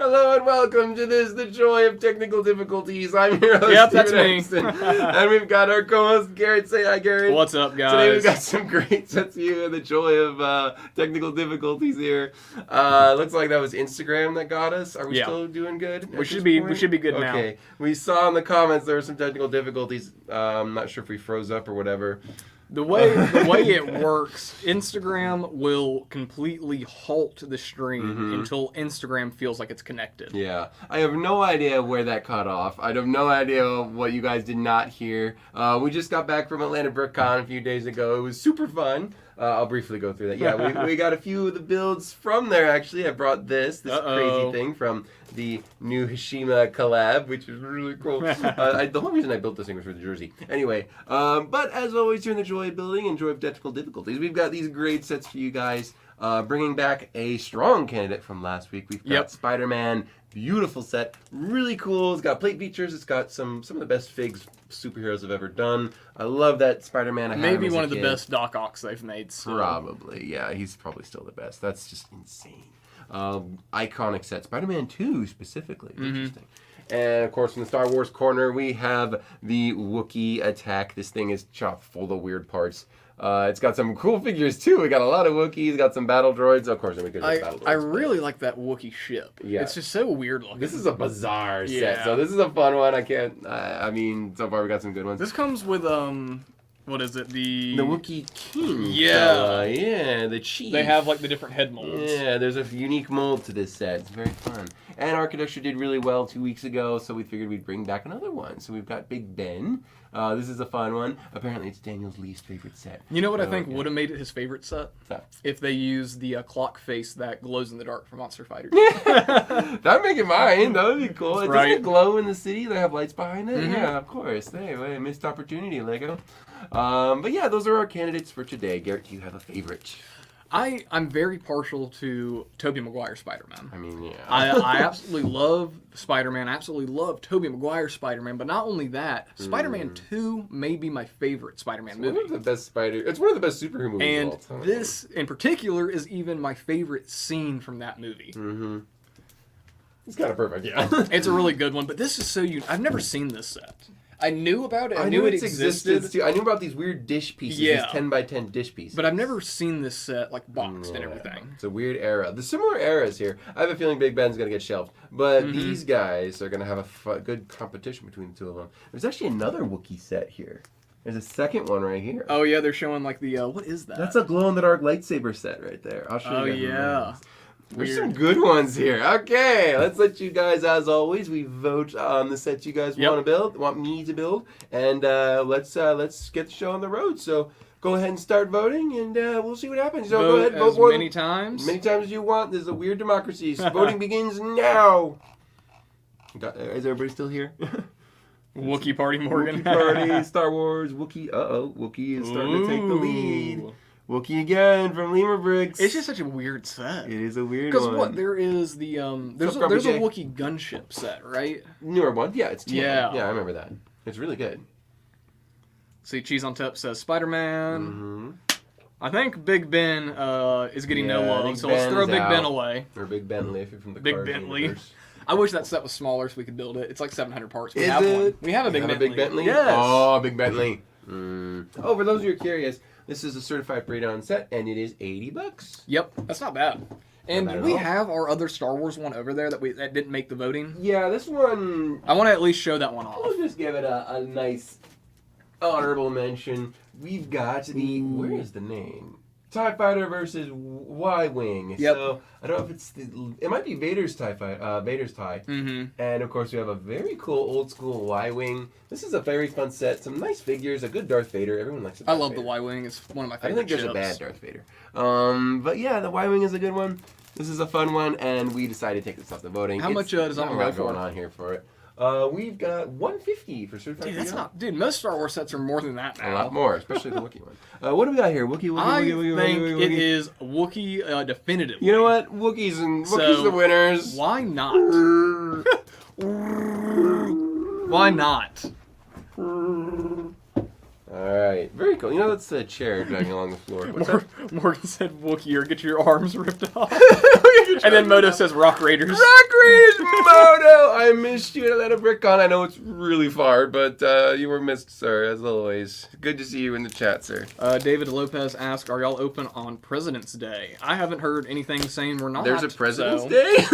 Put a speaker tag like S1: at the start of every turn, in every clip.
S1: Hello and welcome to The Joy of Technical Difficulties. I'm your host,
S2: Yep,
S1: Steven
S2: that's me.
S1: Erickson. And we've got our co-host, Garrett. Say hi, Garrett.
S2: What's up, guys?
S1: Today we've got some great sets of you and the joy of technical difficulties here. Looks like that was Instagram that got us. Are we still doing good?
S2: We should be good now.
S1: Okay. We saw in the comments there were some technical difficulties. I'm not sure if we froze up or whatever.
S2: The way it works, Instagram will completely halt the stream until Instagram feels like it's connected.
S1: Yeah. I have no idea where that cut off. I have no idea what you guys did not hear. We just got back from Atlanta BrickCon a few days ago. It was super fun. I'll briefly go through that. Yeah, we got a few of the builds from there, actually. I brought this crazy thing from the new Hashima collab, which is really cool. The whole reason I built this thing was for the jersey. Anyway, but as always, here in the Joy of Building and Joy of Technical Difficulties, we've got these great sets for you guys. Bringing back a strong candidate from last week. We've got Spider-Man. Beautiful set. Really cool. It's got plate features. It's got some of the best figs superheroes have ever done. I love that Spider-Man.
S2: Maybe one of the best Doc Ocks they've made. So.
S1: Probably. Yeah, he's probably still the best. That's just insane. Iconic set. Spider-Man 2 specifically. Interesting. And, of course, in the Star Wars corner, we have the Wookiee attack. This thing is chock full of weird parts. It's got some cool figures, too. We got a lot of Wookiees, got some battle droids. Of course, we could have battle droids.
S2: I really like that Wookiee ship.
S1: Yeah.
S2: It's just so weird looking.
S1: This is a bizarre set, so this is a fun one. I mean, so far we got some good ones.
S2: This comes with, what is it? The
S1: Wookiee King.
S2: Yeah.
S1: Yeah, the chief.
S2: They have, like, the different head molds.
S1: Yeah, there's a unique mold to this set. It's very fun. And Architecture did really well 2 weeks ago, so we figured we'd bring back another one. So we've got Big Ben. This is a fun one. Apparently, it's Daniel's least favorite set.
S2: You know what I think would have made it his favorite set?
S1: Yeah.
S2: If they used the clock face that glows in the dark for Monster Fighters.
S1: That'd make it mine. That would be cool. Doesn't it glow in the city? They have lights behind it? Yeah, of course. Hey, missed opportunity, Lego. But yeah, those are our candidates for today. Garrett, do you have a favorite?
S2: I'm very partial to Tobey Maguire Spider-Man.
S1: I mean, yeah.
S2: I absolutely love Spider-Man. I absolutely love Tobey Maguire Spider-Man. But not only that, Spider-Man 2 may be my favorite Spider-Man movie.
S1: It's one of the best superhero movies
S2: and
S1: of all time.
S2: This, in particular, is even my favorite scene from that movie.
S1: It's kind of perfect, yeah.
S2: It's a really good one, but this is so unique. I've never seen this set. I knew about it. I knew it existed.
S1: Too. I knew about these weird dish pieces, these 10x10 dish pieces.
S2: But I've never seen this set, like, boxed and everything.
S1: It's a weird era. The similar eras here. I have a feeling Big Ben's going to get shelved. But these guys are going to have a good competition between the two of them. There's actually another Wookiee set here. There's a second one right here.
S2: Oh, yeah, they're showing, like, the, what is that?
S1: That's a glow-in-the-dark lightsaber set right there. I'll show you guys.
S2: Oh, yeah.
S1: There's some good ones here. Okay, let's let you guys, as always, we vote on the sets you guys want to build, want me to build, and let's get the show on the road. So go ahead and start voting, and we'll see what happens. So go ahead, vote
S2: as many times
S1: as you want. This is a weird democracy. So voting begins now. Is everybody still here?
S2: Wookiee Party, Morgan.
S1: Wookiee Party, Star Wars, Wookiee. Wookiee is starting to take the lead. Wookiee again from Lemur Bricks.
S2: It's just such a weird set.
S1: It is a weird one.
S2: Because there is the there's a Wookiee gunship set, right?
S1: Newer one, yeah, it's 10.
S2: Yeah,
S1: I remember that. It's really good.
S2: See, Cheese on Tip says Spider-Man. I think Big Ben is getting no love, so let's throw Big Ben away.
S1: Or Big Bentley if you're from the
S2: Big
S1: Cars
S2: Bentley.
S1: universe.
S2: I wish that set was smaller so we could build it. It's like 700 parts. We
S1: is
S2: have
S1: it?
S2: one. We have a Big Bentley.
S1: Big Bentley?
S2: Yes.
S1: Oh, Big Bentley. Oh, for those of you who are curious, this is a certified breakdown set, and it is $80.
S2: Yep, that's not bad. And do we have our other Star Wars one over there that didn't make the voting?
S1: Yeah, this one...
S2: I want to at least show that one off.
S1: We'll just give it a nice honorable mention. We've got the... Where is the name? TIE Fighter versus Y-Wing.
S2: Yep.
S1: So, I don't know if it's it might be Vader's TIE Fighter, Vader's TIE. And, of course, we have a very cool old-school Y-Wing. This is a very fun set. Some nice figures. A good Darth Vader. Everyone likes it.
S2: I love the Y-Wing. It's one of my favorite
S1: I think there's a bad Darth Vader. But, yeah, the Y-Wing is a good one. This is a fun one, and we decided to take this off the voting.
S2: How much does that one go for?
S1: Going on here for it. We've got $150 for certified.
S2: Dude, that's not. Dude, most Star Wars sets are more than that now.
S1: A lot more, especially the Wookiee one. What do we got here? Wookiee.
S2: I think it is Wookiee definitively.
S1: You know what? Wookiees the winners.
S2: Why not? Why not?
S1: All right, very cool. You know, that's a chair dragging along the floor. What's that?
S2: Morgan said, Wookiee, or get your arms ripped off. And then Moto says, Rock Raiders.
S1: Rock Raiders, Moto! I missed you at Atlanta BrickCon. I know it's really far, but you were missed, sir, as always. Good to see you in the chat, sir.
S2: David Lopez asked, are y'all open on President's Day? I haven't heard anything saying we're not.
S1: There's a President's Day?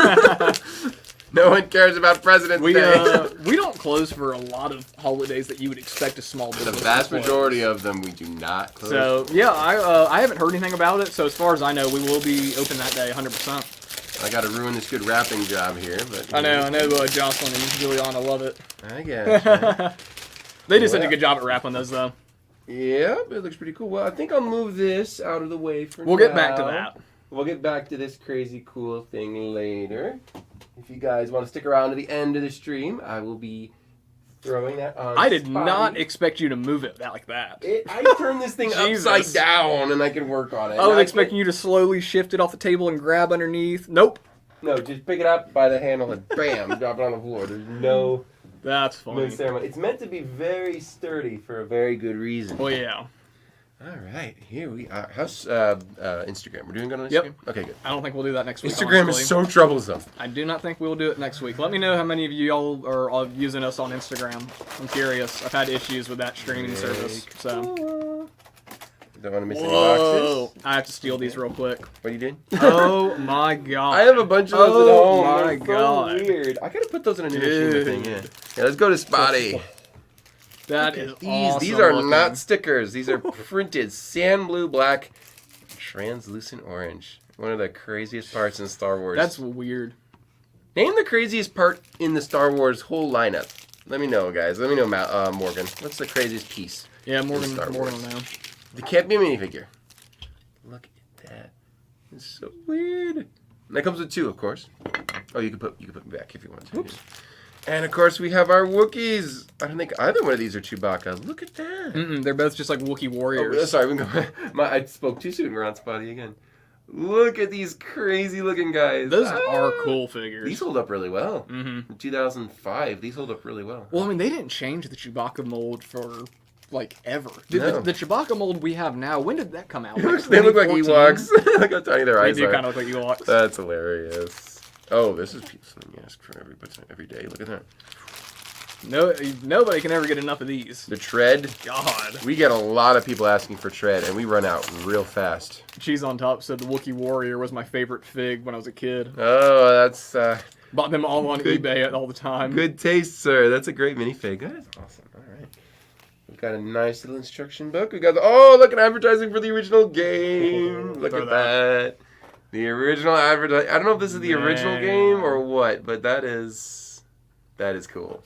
S1: No one cares about President's Day.
S2: We don't close for a lot of holidays that you would expect a small business.
S1: The vast majority of them we do not close.
S2: So, yeah, I haven't heard anything about it, so as far as I know, we will be open that day, 100%.
S1: I gotta ruin this good rapping job here, but...
S2: I know, Jocelyn and Juliana love it.
S1: I guess.
S2: They did such a good job at rapping those, though.
S1: Yeah, it looks pretty cool. Well, I think I'll move this out of the way for now.
S2: We'll get back to that.
S1: We'll get back to this crazy cool thing later. If you guys want to stick around to the end of the stream, I will be throwing that on.
S2: I did not expect you to move it like that.
S1: I turned this thing upside down and I can work on it.
S2: I was expecting you to slowly shift it off the table and grab underneath. Nope.
S1: No, just pick it up by the handle and bam, drop it on the floor. There's no...
S2: That's funny.
S1: No ceremony. It's meant to be very sturdy for a very good reason.
S2: Oh, yeah.
S1: All right, here we are. How's Instagram? We're doing good on Instagram?
S2: Yep.
S1: Okay, good.
S2: I don't think we'll do that next week.
S1: Instagram is so troublesome.
S2: I do not think we'll do it next week. Let me know how many of you all are using us on Instagram. I'm curious. I've had issues with that streaming service. So.
S1: Don't want to miss any boxes.
S2: I have to steal these real quick.
S1: What you did?
S2: Oh my god.
S1: I have a bunch of those at home.
S2: Oh my
S1: so
S2: god.
S1: Weird. I gotta put those in a new machine thing. Yeah, let's go to Spotty.
S2: That is awesome.
S1: These are not stickers. These are printed sand blue, black, translucent orange. One of the craziest parts in Star Wars.
S2: That's weird.
S1: Name the craziest part in the Star Wars whole lineup. Let me know, guys. Let me know, Morgan. What's the craziest piece?
S2: Yeah, Morgan will know.
S1: It can't be a minifigure. Look at that. It's so weird. And that comes with 2, of course. Oh, you can put me back if you want to.
S2: Oops.
S1: And of course we have our Wookiees. I don't think either one of these are Chewbacca. Look at that.
S2: They're both just like Wookiee warriors.
S1: Oh, sorry, we can go. I spoke too soon. We're on Spotty again. Look at these crazy looking guys.
S2: Those are cool figures.
S1: These hold up really well.
S2: Mm-hmm.
S1: In 2005, these hold up really well.
S2: Well, I mean, they didn't change the Chewbacca mold for... like ever.
S1: No.
S2: The Chewbacca mold we have now, when did that come out?
S1: Like they look like Ewoks. Look how tiny their eyes are.
S2: They do kind of look like Ewoks.
S1: That's hilarious. Oh, this is something you ask for every day. Look at that.
S2: No, nobody can ever get enough of these.
S1: The tread.
S2: God.
S1: We get a lot of people asking for tread, and we run out real fast.
S2: Cheese on Top said the Wookiee Warrior was my favorite fig when I was a kid.
S1: Oh, that's...
S2: Bought them all on eBay all the time.
S1: Good taste, sir. That's a great minifig. That is awesome. All right. We've got a nice little instruction book. We got look at advertising for the original game. Look at that. The original advertising. I don't know if this is the original game or what, but that is cool.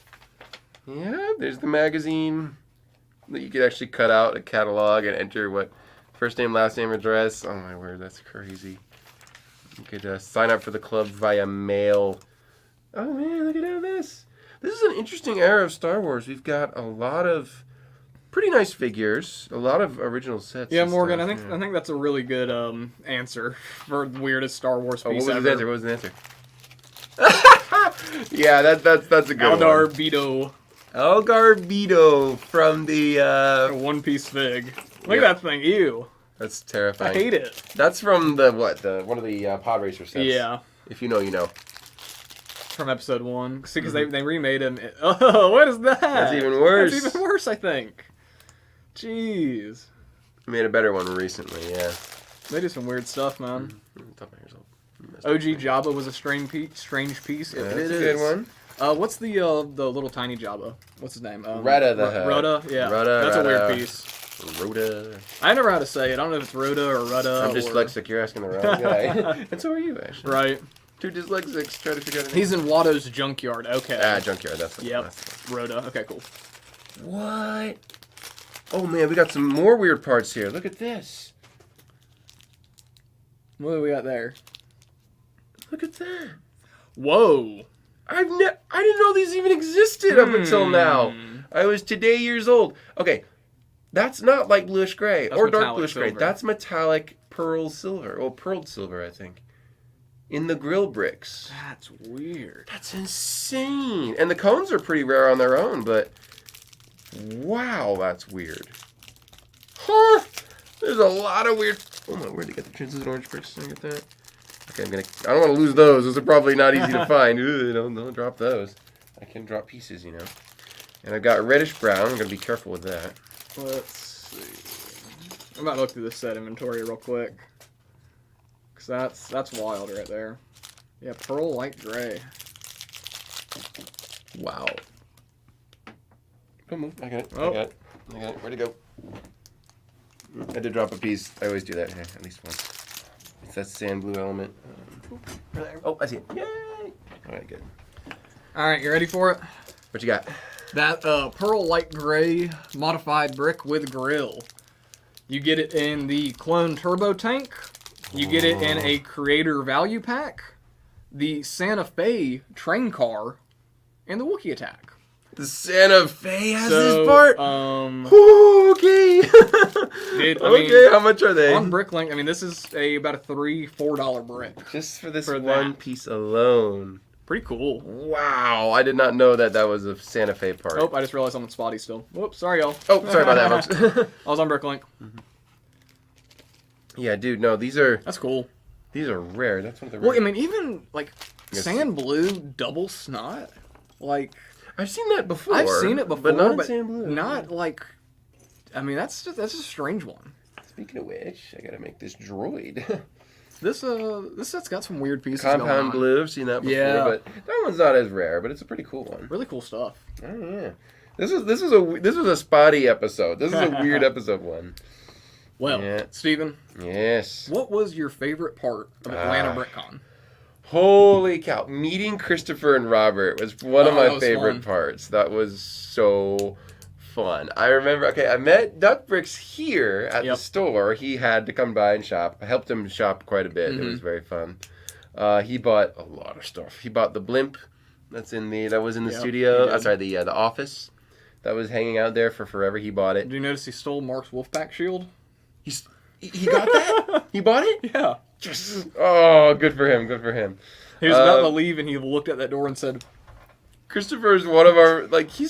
S1: Yeah, there's the magazine that you could actually cut out a catalog and enter what first name, last name, address. Oh my word, that's crazy. You could sign up for the club via mail. Oh man, look at all this. This is an interesting era of Star Wars. We've got a lot of pretty nice figures, a lot of original sets.
S2: Yeah, Morgan, I think that's a really good answer for the weirdest Star Wars piece ever.
S1: What was the answer? Yeah, that's a good one.
S2: Eldar Beedo.
S1: Elgar Beedo from the
S2: One Piece fig. Look at that thing. Ew.
S1: That's terrifying.
S2: I hate it.
S1: That's from the one of the pod racer sets.
S2: Yeah.
S1: If you know, you know.
S2: From episode 1. See, because they remade him. Oh, what is that?
S1: That's even worse.
S2: That's even worse, I think. Jeez.
S1: We made a better one recently, yeah.
S2: They do some weird stuff, man.
S1: Mm-hmm.
S2: OG Jabba was a strange piece.
S1: Yeah, that's a good one.
S2: What's the little tiny Jabba? What's his name?
S1: Rudda the Hutt.
S2: Rudda, yeah. That's a weird piece.
S1: Rhoda.
S2: I never know how to say it. I don't know if it's Rhoda or Rudda.
S1: I'm dyslexic. You're asking the wrong guy. And so are you, actually.
S2: Right.
S1: 2 dyslexics try to figure out.
S2: He's in Watto's junkyard. Okay.
S1: Junkyard. That's the
S2: Yep. Rhoda. Okay, cool.
S1: What? Oh man, we got some more weird parts here. Look at this.
S2: What do we got there?
S1: Look at that.
S2: Whoa.
S1: I didn't know these even existed up until now. I was today years old. Okay, that's not light bluish gray or dark bluish gray. That's metallic pearl silver. Or pearled silver, I think. In the grill bricks.
S2: That's weird.
S1: That's insane. And the cones are pretty rare on their own, but wow, that's weird. There's a lot of weird. Oh my, where'd they get the translucent orange bricks? Did I get that? Okay, I don't want to lose those. Those are probably not easy to find. Ooh, don't drop those. I can drop pieces, you know. And I've got reddish brown. I'm gonna be careful with that.
S2: Let's see. I'm about to look through the set inventory real quick. Cause that's wild right there. Yeah, pearl light gray.
S1: Wow. Come on, I got it.
S2: Oh.
S1: I got it. Where'd it go? I did drop a piece. I always do that. Hey, at least once. It's that sand blue element. Oh, I see it. Yay! All right, good.
S2: All right, you ready for it?
S1: What you got?
S2: That pearl light gray modified brick with grill. You get it in the clone turbo tank. You get it in a creator value pack, the Santa Fe train car, and the Wookiee attack.
S1: The Santa Fe has this part? Okay.
S2: Dude,
S1: Okay, how much are they?
S2: On Bricklink, I mean, this is about a $3-4 brick.
S1: Just for this
S2: for
S1: one
S2: that.
S1: piece alone.
S2: Pretty cool.
S1: Wow, I did not know that was a Santa Fe part.
S2: Oh, I just realized I'm on spotty still. Whoops, sorry, y'all.
S1: Oh, sorry about that, folks.
S2: I was on Bricklink.
S1: Yeah, dude, no, these are
S2: Cool.
S1: rare. That's what they're
S2: Well,
S1: rare.
S2: I mean, even, like,
S1: Yes.
S2: sand blue double snot, like...
S1: I've seen that before.
S2: I've seen it before,
S1: but not in
S2: but
S1: sand blue.
S2: not, like... I mean, that's a strange one.
S1: Speaking of which, I gotta make this droid.
S2: This set's got some weird pieces going
S1: Compound
S2: on.
S1: blue, I've seen that before,
S2: Yeah.
S1: but that one's not as rare, but it's a pretty cool one.
S2: Really cool stuff.
S1: Oh yeah. This was a spotty episode. This is a weird episode one.
S2: Well,
S1: Yeah.
S2: Steven,
S1: Yes.
S2: what was your favorite part of Atlanta BrickCon?
S1: Holy cow. Meeting Christopher and Robert was one of
S2: that
S1: my
S2: was
S1: favorite
S2: fun.
S1: parts. That was so fun. I remember, I met Duck Bricks here at the
S2: Yep.
S1: store. He had to come by and shop. I helped him shop quite a bit. It was very fun. He bought a lot of stuff. He bought the blimp that was in the
S2: Yep,
S1: studio.
S2: he did.
S1: Sorry, the office that was hanging out there for forever. He bought it.
S2: Did you notice he stole Mark's Wolfpack shield?
S1: He got that? He bought it?
S2: Yeah.
S1: Yes. Oh, good for him. Good for him.
S2: He was about to leave, and he looked at that door and said,
S1: Christopher's one of our, like, he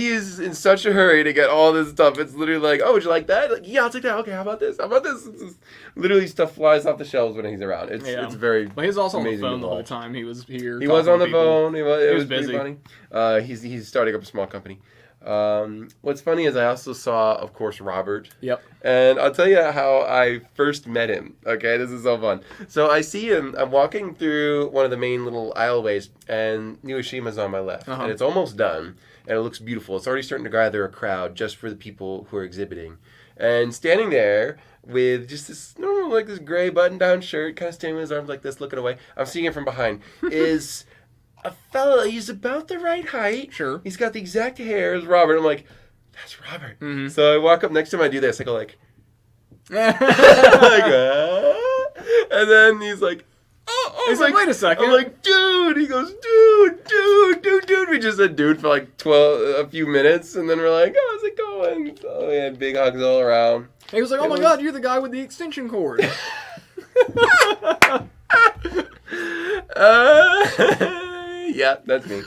S1: is in such a hurry to get all this stuff. It's literally like, oh, would you like that? Like, yeah, I'll take that. Okay, how about this? How about this? It's just, literally stuff flies off the shelves when he's around. It's very
S2: But he was also on the
S1: amazing to
S2: phone the whole
S1: watch.
S2: time he was here.
S1: He was
S2: talking
S1: on
S2: to
S1: the
S2: people.
S1: phone. It was
S2: busy.
S1: pretty funny. He's starting up a small company. What's funny is I also saw, of course, Robert.
S2: Yep.
S1: And I'll tell you how I first met him. Okay, this is so fun. So I see him. I'm walking through one of the main little aisleways, and Niwashima's on my left, and it's almost done, and it looks beautiful. It's already starting to gather a crowd just for the people who are exhibiting, and standing there with just this normal, like this gray button-down shirt, kind of standing with his arms like this, looking away. I'm seeing him from behind. Is a fella. He's about the right height.
S2: Sure.
S1: He's got the exact hair as Robert. I'm like, that's Robert. So I walk up next to him. I do this. I go like, and then he's like,
S2: He's like, wait a second.
S1: I'm like, dude. He goes, dude. We just said dude for like a few minutes, and then we're like, how's it going? Oh yeah, big hugs all around.
S2: He was like, oh my God, you're the guy with the extension cord.
S1: Yeah, that's me.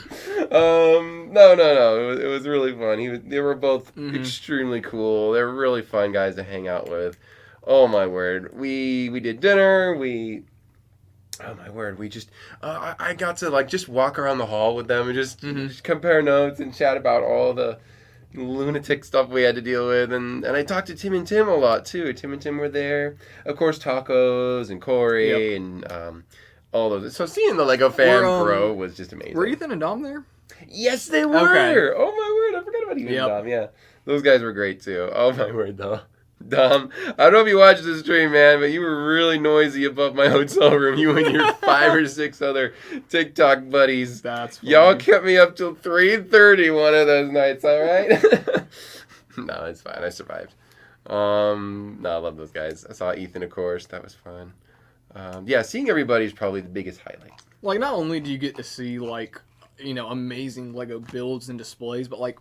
S1: No. It was really fun. They were both extremely cool. They were really fun guys to hang out with. Oh my word. We did dinner. Oh my word. We just I got to like just walk around the hall with them and just compare notes and chat about all the lunatic stuff we had to deal with, and I talked to Tim and Tim a lot too. Tim and Tim were there. Of course, Tacos and Corey and all those. So seeing the Lego fan grow was just amazing.
S2: Were Ethan and Dom there?
S1: Yes, they were.
S2: Okay.
S1: Oh my word, I forgot about Ethan and Dom. Yeah, those guys were great too. Oh my word, though. Dom, I don't know if you watched this stream, man, but you were really noisy above my hotel room. You and your 5 or 6 other TikTok buddies.
S2: That's funny.
S1: Y'all kept me up till 3:30 one of those nights, all right? No, it's fine. I survived. No, I love those guys. I saw Ethan, of course. That was fun. Yeah, seeing everybody is probably the biggest highlight.
S2: Like, not only do you get to see, like, you know, amazing Lego builds and displays, but, like,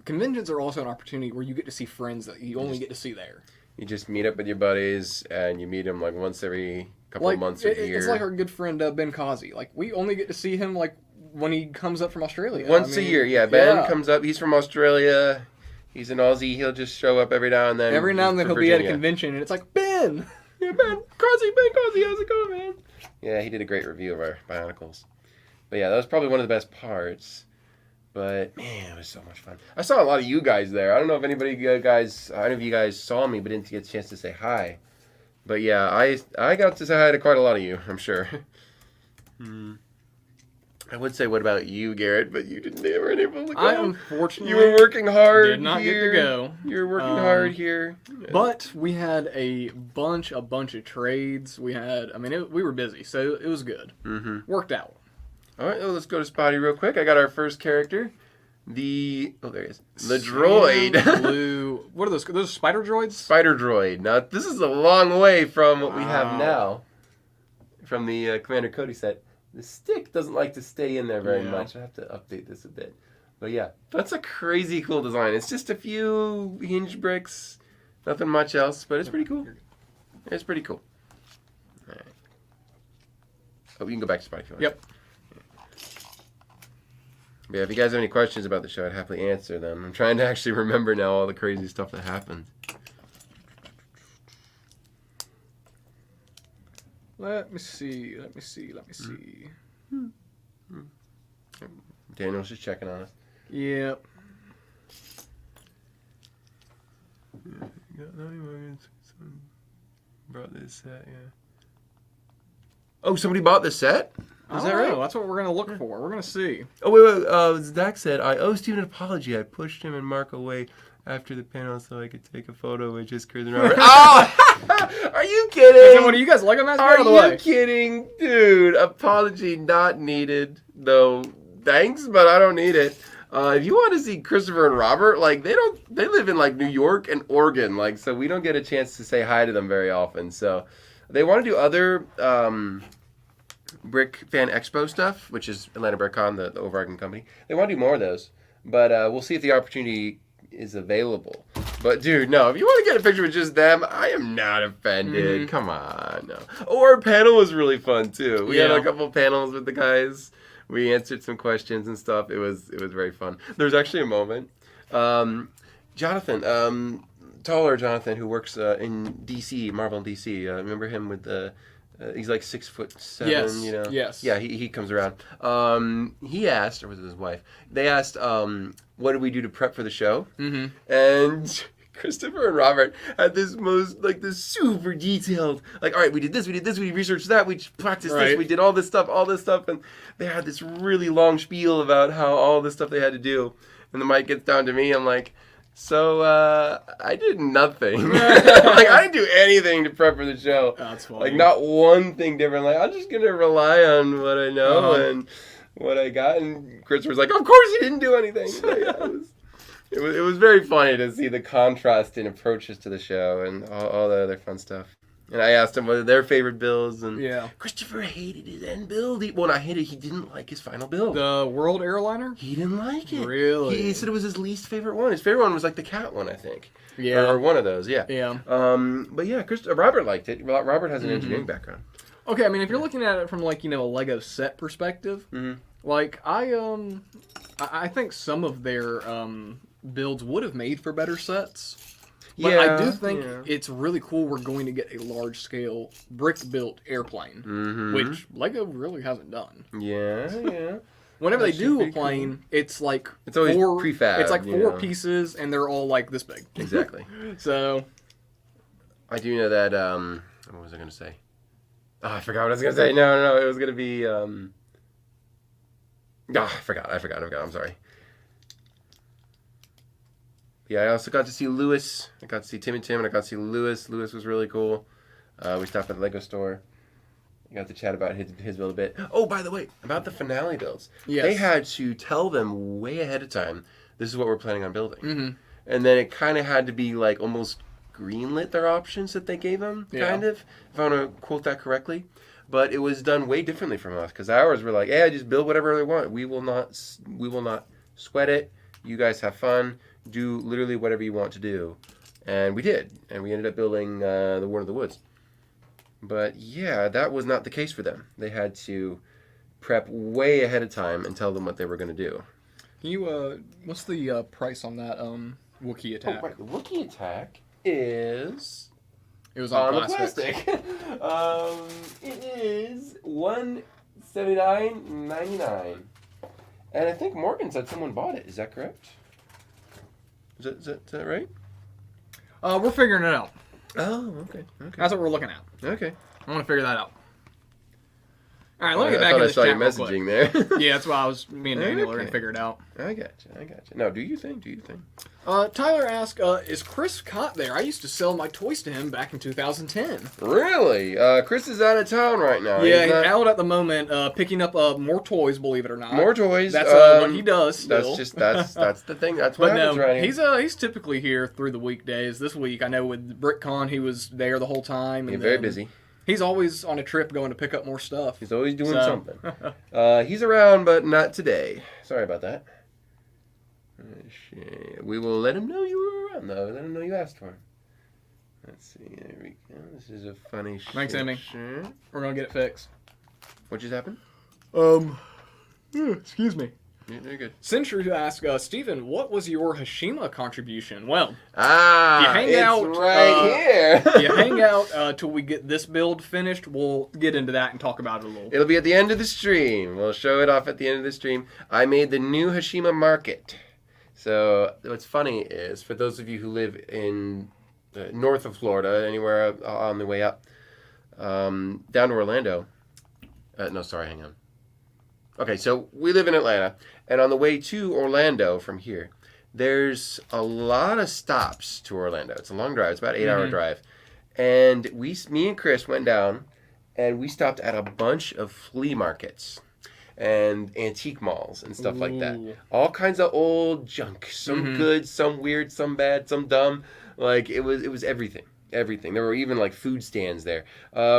S2: conventions are also an opportunity where you get to see friends that you only get to see there.
S1: You just meet up with your buddies, and you meet them, like, once every couple of months or year.
S2: It's like our good friend Ben Kazi. Like, we only get to see him, like, when he comes up from Australia.
S1: Once a year, yeah. Ben comes up. He's from Australia. He's an Aussie. He'll just show up every now and then.
S2: Every now and then
S1: for
S2: he'll be at a
S1: Virginia.
S2: convention, and it's like, Ben!
S1: Yeah, Ben Causey, how's it going, man? Yeah, he did a great review of our Bionicles. But yeah, that was probably one of the best parts. But man, it was so much fun. I saw a lot of you guys there. I don't know if any of you guys saw me, but didn't get a chance to say hi. But yeah, I got to say hi to quite a lot of you, I'm sure. I would say, what about you, Garrett? But you weren't able to go.
S2: I unfortunately
S1: you were working hard.
S2: did not
S1: here.
S2: get to go.
S1: You were working hard here.
S2: But we had a bunch of trades. We were busy, so it was good.
S1: Mm-hmm.
S2: Worked out.
S1: All right, well, let's go to Spotty real quick. I got our first character. There he is. The droid.
S2: Blue. What are those? Those spider droids?
S1: Spider droid. Now, this is a long way from what we have now. From the Commander Cody set. The stick doesn't like to stay in there very much. I have to update this a bit. But yeah, that's a crazy cool design. It's just a few hinge bricks. Nothing much else, but it's pretty cool. It's pretty cool. All right. Oh, you can go back to Spotty if you want.
S2: Yep.
S1: Yeah, if you guys have any questions about the show, I'd happily answer them. I'm trying to actually remember now all the crazy stuff that happened.
S2: Let me see.
S1: Daniel's just checking on us.
S2: Yep.
S1: Brought this set, yeah. Oh, somebody bought this set?
S2: Is that right? That's what we're gonna look for. We're gonna see.
S1: Oh, wait. Zach said, I owe Steven an apology. I pushed him and Mark away after the panel so I could take a photo with just Chris and Robert. Oh! Are you kidding?
S2: What do you guys like? Out
S1: Are
S2: of the
S1: you
S2: way.
S1: kidding? Dude, apology not needed. Though, thanks, but I don't need it. If you want to see Christopher and Robert, like, they live in, like, New York and Oregon, like, so we don't get a chance to say hi to them very often. So, they want to do other, Brick Fan Expo stuff, which is Atlanta BrickCon, the overarching company. They want to do more of those, but we'll see if the opportunity is available. But dude, no, if you want to get a picture with just them, I am not offended. Come on, no. Oh, our panel was really fun too. We had a couple panels with the guys. We answered some questions and stuff. It was very fun. There was actually a moment. Jonathan, taller Jonathan, who works in DC, Marvel DC. Remember him with the. He's like 6'7",
S2: yes.
S1: you know?
S2: Yes.
S1: Yeah, he comes around. He asked, or was it his wife? They asked, what did we do to prep for the show? Mm-hmm. And Christopher and Robert had this this super detailed, like, all right, we did this, we researched that, we practiced this, we did all this stuff, and they had this really long spiel about how all this stuff they had to do. And the mic gets down to me, I'm like, so, I did nothing. Like, I didn't do anything to prep for the show.
S2: That's funny.
S1: Like, not one thing different. Like, I'm just going to rely on what I know and what I got. And Chris was like, of course you didn't do anything. So, yeah, it was very funny to see the contrast in approaches to the show and all the other fun stuff. And I asked him what their favorite builds, and Christopher hated his end build. He didn't like his final build.
S2: The World Airliner?
S1: He didn't like it.
S2: Really?
S1: He said it was his least favorite one. His favorite one was like the cat one, I think.
S2: Yeah.
S1: Or one of those, yeah.
S2: Yeah.
S1: But yeah, Robert liked it. Robert has an engineering background.
S2: Okay, I mean, if you're looking at it from, like, you know, a Lego set perspective, like, I think some of their builds would have made for better sets. But I do think it's really cool we're going to get a large-scale brick-built airplane, which Lego really hasn't done.
S1: Yeah.
S2: Whenever they do a plane, cool. It's
S1: always
S2: four
S1: prefab.
S2: It's like four pieces, and they're all like this big.
S1: Exactly.
S2: So,
S1: I do know that. What was I going to say? Oh, I forgot what I was going to say. No, it was going to be. I forgot. I'm sorry. Yeah, I also got to see Lewis. I got to see Tim, and I got to see Lewis. Lewis was really cool. We stopped at the Lego store. We got to chat about his build a bit. Oh, by the way, about the finale builds. Yes. They had to tell them way ahead of time, this is what we're planning on building. Mm-hmm. And then it kind of had to be like almost greenlit their options that they gave them, kind of, if I want to quote that correctly. But it was done way differently from us, because ours were like, hey, just build whatever they want. We will not sweat it. You guys have fun. Do literally whatever you want to do. And we did. And we ended up building the War of the Woods. But yeah, that was not the case for them. They had to prep way ahead of time and tell them what they were going to do.
S2: Can you, what's the price on that Wookiee
S1: Oh,
S2: attack.
S1: right. The Wookiee attack is
S2: It was on
S1: the
S2: plastic.
S1: plastic. It is $179.99. And I think Morgan said someone bought it. Is that correct? Is that right?
S2: We're figuring it out.
S1: Oh, okay.
S2: That's what we're looking at.
S1: Okay.
S2: I want to figure that out. All right, let me get back
S1: I
S2: in
S1: thought I
S2: this
S1: saw you
S2: chat real quick.
S1: messaging there.
S2: Yeah, that's why me and Daniel are going
S1: Okay.
S2: to figure it out.
S1: I gotcha. Now, do you think?
S2: Tyler asked, is Chris Cott there? I used to sell my toys to him back in 2010.
S1: Really? Chris is out of town right now.
S2: Yeah,
S1: He's
S2: he's
S1: not-
S2: out at the moment picking up more toys, believe it or not.
S1: More toys.
S2: That's what he does still.
S1: That's the thing. That's what
S2: But
S1: happens
S2: no,
S1: right here.
S2: he's typically here through the weekdays. This week, I know with BrickCon, he was there the whole time.
S1: He's
S2: And
S1: very
S2: then
S1: busy.
S2: He's always on a trip going to pick up more stuff.
S1: He's always doing
S2: So-
S1: something. He's around, but not today. Sorry about that. We will let him know you were around, though. Let him know you asked for him. Let's see. There we go. This is a funny
S2: Thanks, Emmy.
S1: shirt.
S2: We're going to get it fixed.
S1: What just happened?
S2: Excuse me.
S1: You're good.
S2: Century asked, Steven, what was your Hashima contribution? Well,
S1: Ah,
S2: You hang
S1: it's
S2: out,
S1: right here.
S2: you hang out till we get this build finished. We'll get into that and talk about it a little.
S1: It'll be at the end of the stream. We'll show it off at the end of the stream. I made the new Hashima Market. So what's funny is, for those of you who live in north of Florida, anywhere on the way up, down to Orlando. No, sorry, hang on. Okay, so we live in Atlanta, and on the way to Orlando from here, there's a lot of stops to Orlando. It's a long drive. It's about an 8-hour drive. And me and Chris went down, and we stopped at a bunch of flea markets and antique malls and stuff like that.
S2: Ooh.
S1: All kinds of old junk. Some good, some weird, some bad, some dumb. Like, it was everything. Everything. There were even like food stands there.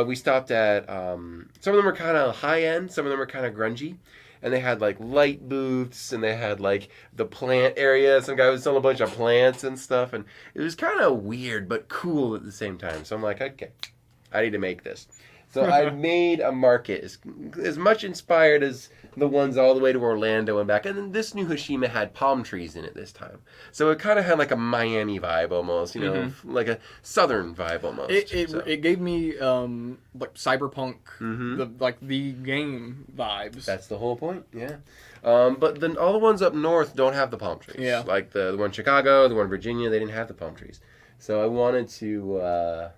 S1: We stopped at some of them were kind of high end, some of them were kind of grungy, and they had like light booths, and they had like the plant area. Some guy was selling a bunch of plants and stuff, and it was kind of weird but cool at the same time. So I'm like, okay, I need to make this. So I made a market as much inspired as the ones all the way to Orlando and back. And then this new Hashima had palm trees in it this time. So it kind of had like a Miami vibe almost, you know, like a southern vibe almost.
S2: It gave me like cyberpunk, the game vibes.
S1: That's the whole point, yeah. But then all the ones up north don't have the palm trees.
S2: Yeah.
S1: Like the one in Chicago, the one in Virginia, they didn't have the palm trees. So I wanted to...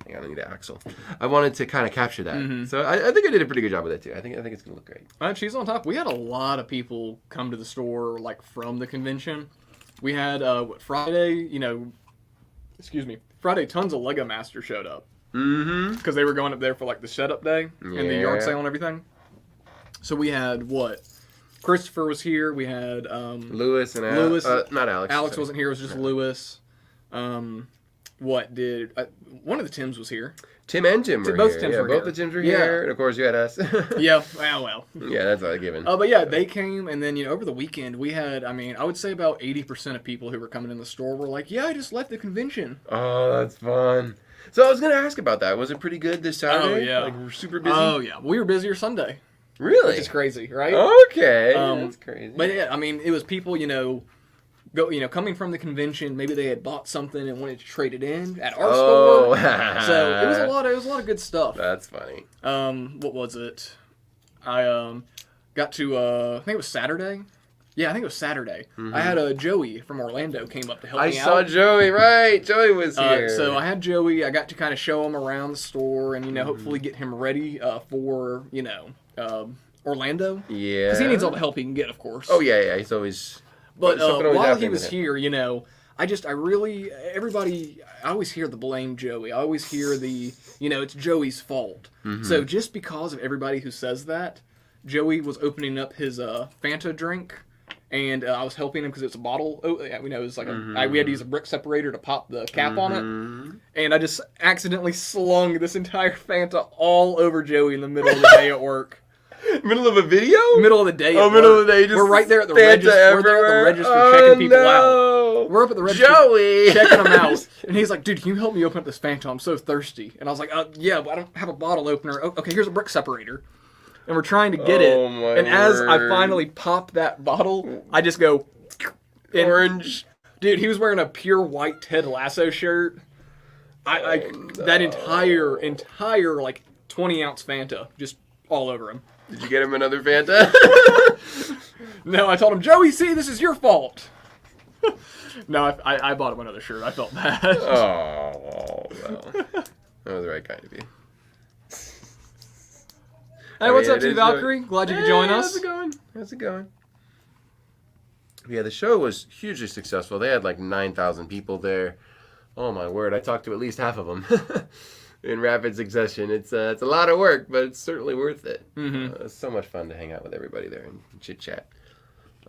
S1: Hang on, I need an axle. I wanted to kind of capture that. So I think I did a pretty good job with it, too. I think it's going to look great.
S2: Cheese on top. We had a lot of people come to the store, like, from the convention. We had, Friday, Friday, tons of Lego Masters showed up. Because they were going up there for, like, the setup day and the yard sale and everything. So we had, Christopher was here. We had,
S1: Lewis and
S2: Lewis.
S1: not Alex.
S2: Alex wasn't here. It was just Lewis. One of the Tims was here.
S1: Tim and Tim were
S2: both
S1: here.
S2: Tims
S1: Yeah,
S2: were
S1: both
S2: here.
S1: the Tims were
S2: Yeah.
S1: here. And of course, you had us.
S2: Yeah, well.
S1: Yeah, that's a given.
S2: But yeah, they came, and then, over the weekend, we had, I would say about 80% of people who were coming in the store were like, yeah, I just left the convention.
S1: Oh, that's fun. So I was going to ask about that. Was it pretty good this Saturday?
S2: Oh, yeah.
S1: Like, we're super busy?
S2: Oh, yeah. We were busier Sunday,
S1: Really?
S2: which is crazy, right?
S1: Okay. That's crazy.
S2: But yeah, it was people, coming from the convention. Maybe they had bought something and wanted to trade it in at our store. So it was a lot of good stuff.
S1: That's funny.
S2: What was it? I got to I think it was Saturday. Yeah, I think it was Saturday. I had Joey from Orlando came up to help me out.
S1: I saw Joey, right. Joey was here.
S2: So I had Joey. I got to kind of show him around the store and, hopefully get him ready for, Orlando.
S1: Yeah.
S2: Because he needs all the help he can get, of course.
S1: Oh, yeah. He's always...
S2: But
S1: something always
S2: while he
S1: happening
S2: was
S1: with him.
S2: here, I always hear the blame Joey. I always hear it's Joey's fault. So just because of everybody who says that, Joey was opening up his Fanta drink, and I was helping him because it's a bottle. Oh, yeah, it was like we had to use a brick separator to pop the cap on it, and I just accidentally slung this entire Fanta all over Joey in the middle of the day at work.
S1: Middle of a video?
S2: Middle of the day.
S1: Oh, middle of the day. Just
S2: we're right there at the
S1: Fanta
S2: register. We're there at the register checking people out. We're up at the register
S1: Joey!
S2: checking them out. And he's like, dude, can you help me open up this Fanta? I'm so thirsty. And I was like, yeah, but I don't have a bottle opener. Oh, okay, here's a brick separator. And we're trying to get
S1: Oh,
S2: it.
S1: my
S2: And as I
S1: word.
S2: finally pop that bottle, I just go...
S1: Orange.
S2: Dude, he was wearing a pure white Ted Lasso shirt. That entire like 20-ounce Fanta just all over him.
S1: Did you get him another Fanta?
S2: No, I told him, Joey, see, this is your fault. No, I bought him another shirt. I felt bad.
S1: Oh, well. That was the right kind of you.
S2: Hey, what's up to you, Valkyrie? Glad you could join us.
S1: How's it going? How's it going? Yeah, the show was hugely successful. They had like 9,000 people there. Oh my word, I talked to at least half of them in rapid succession. It's a lot of work, but it's certainly worth it.
S2: Mm-hmm.
S1: It's so much fun to hang out with everybody there and chit-chat.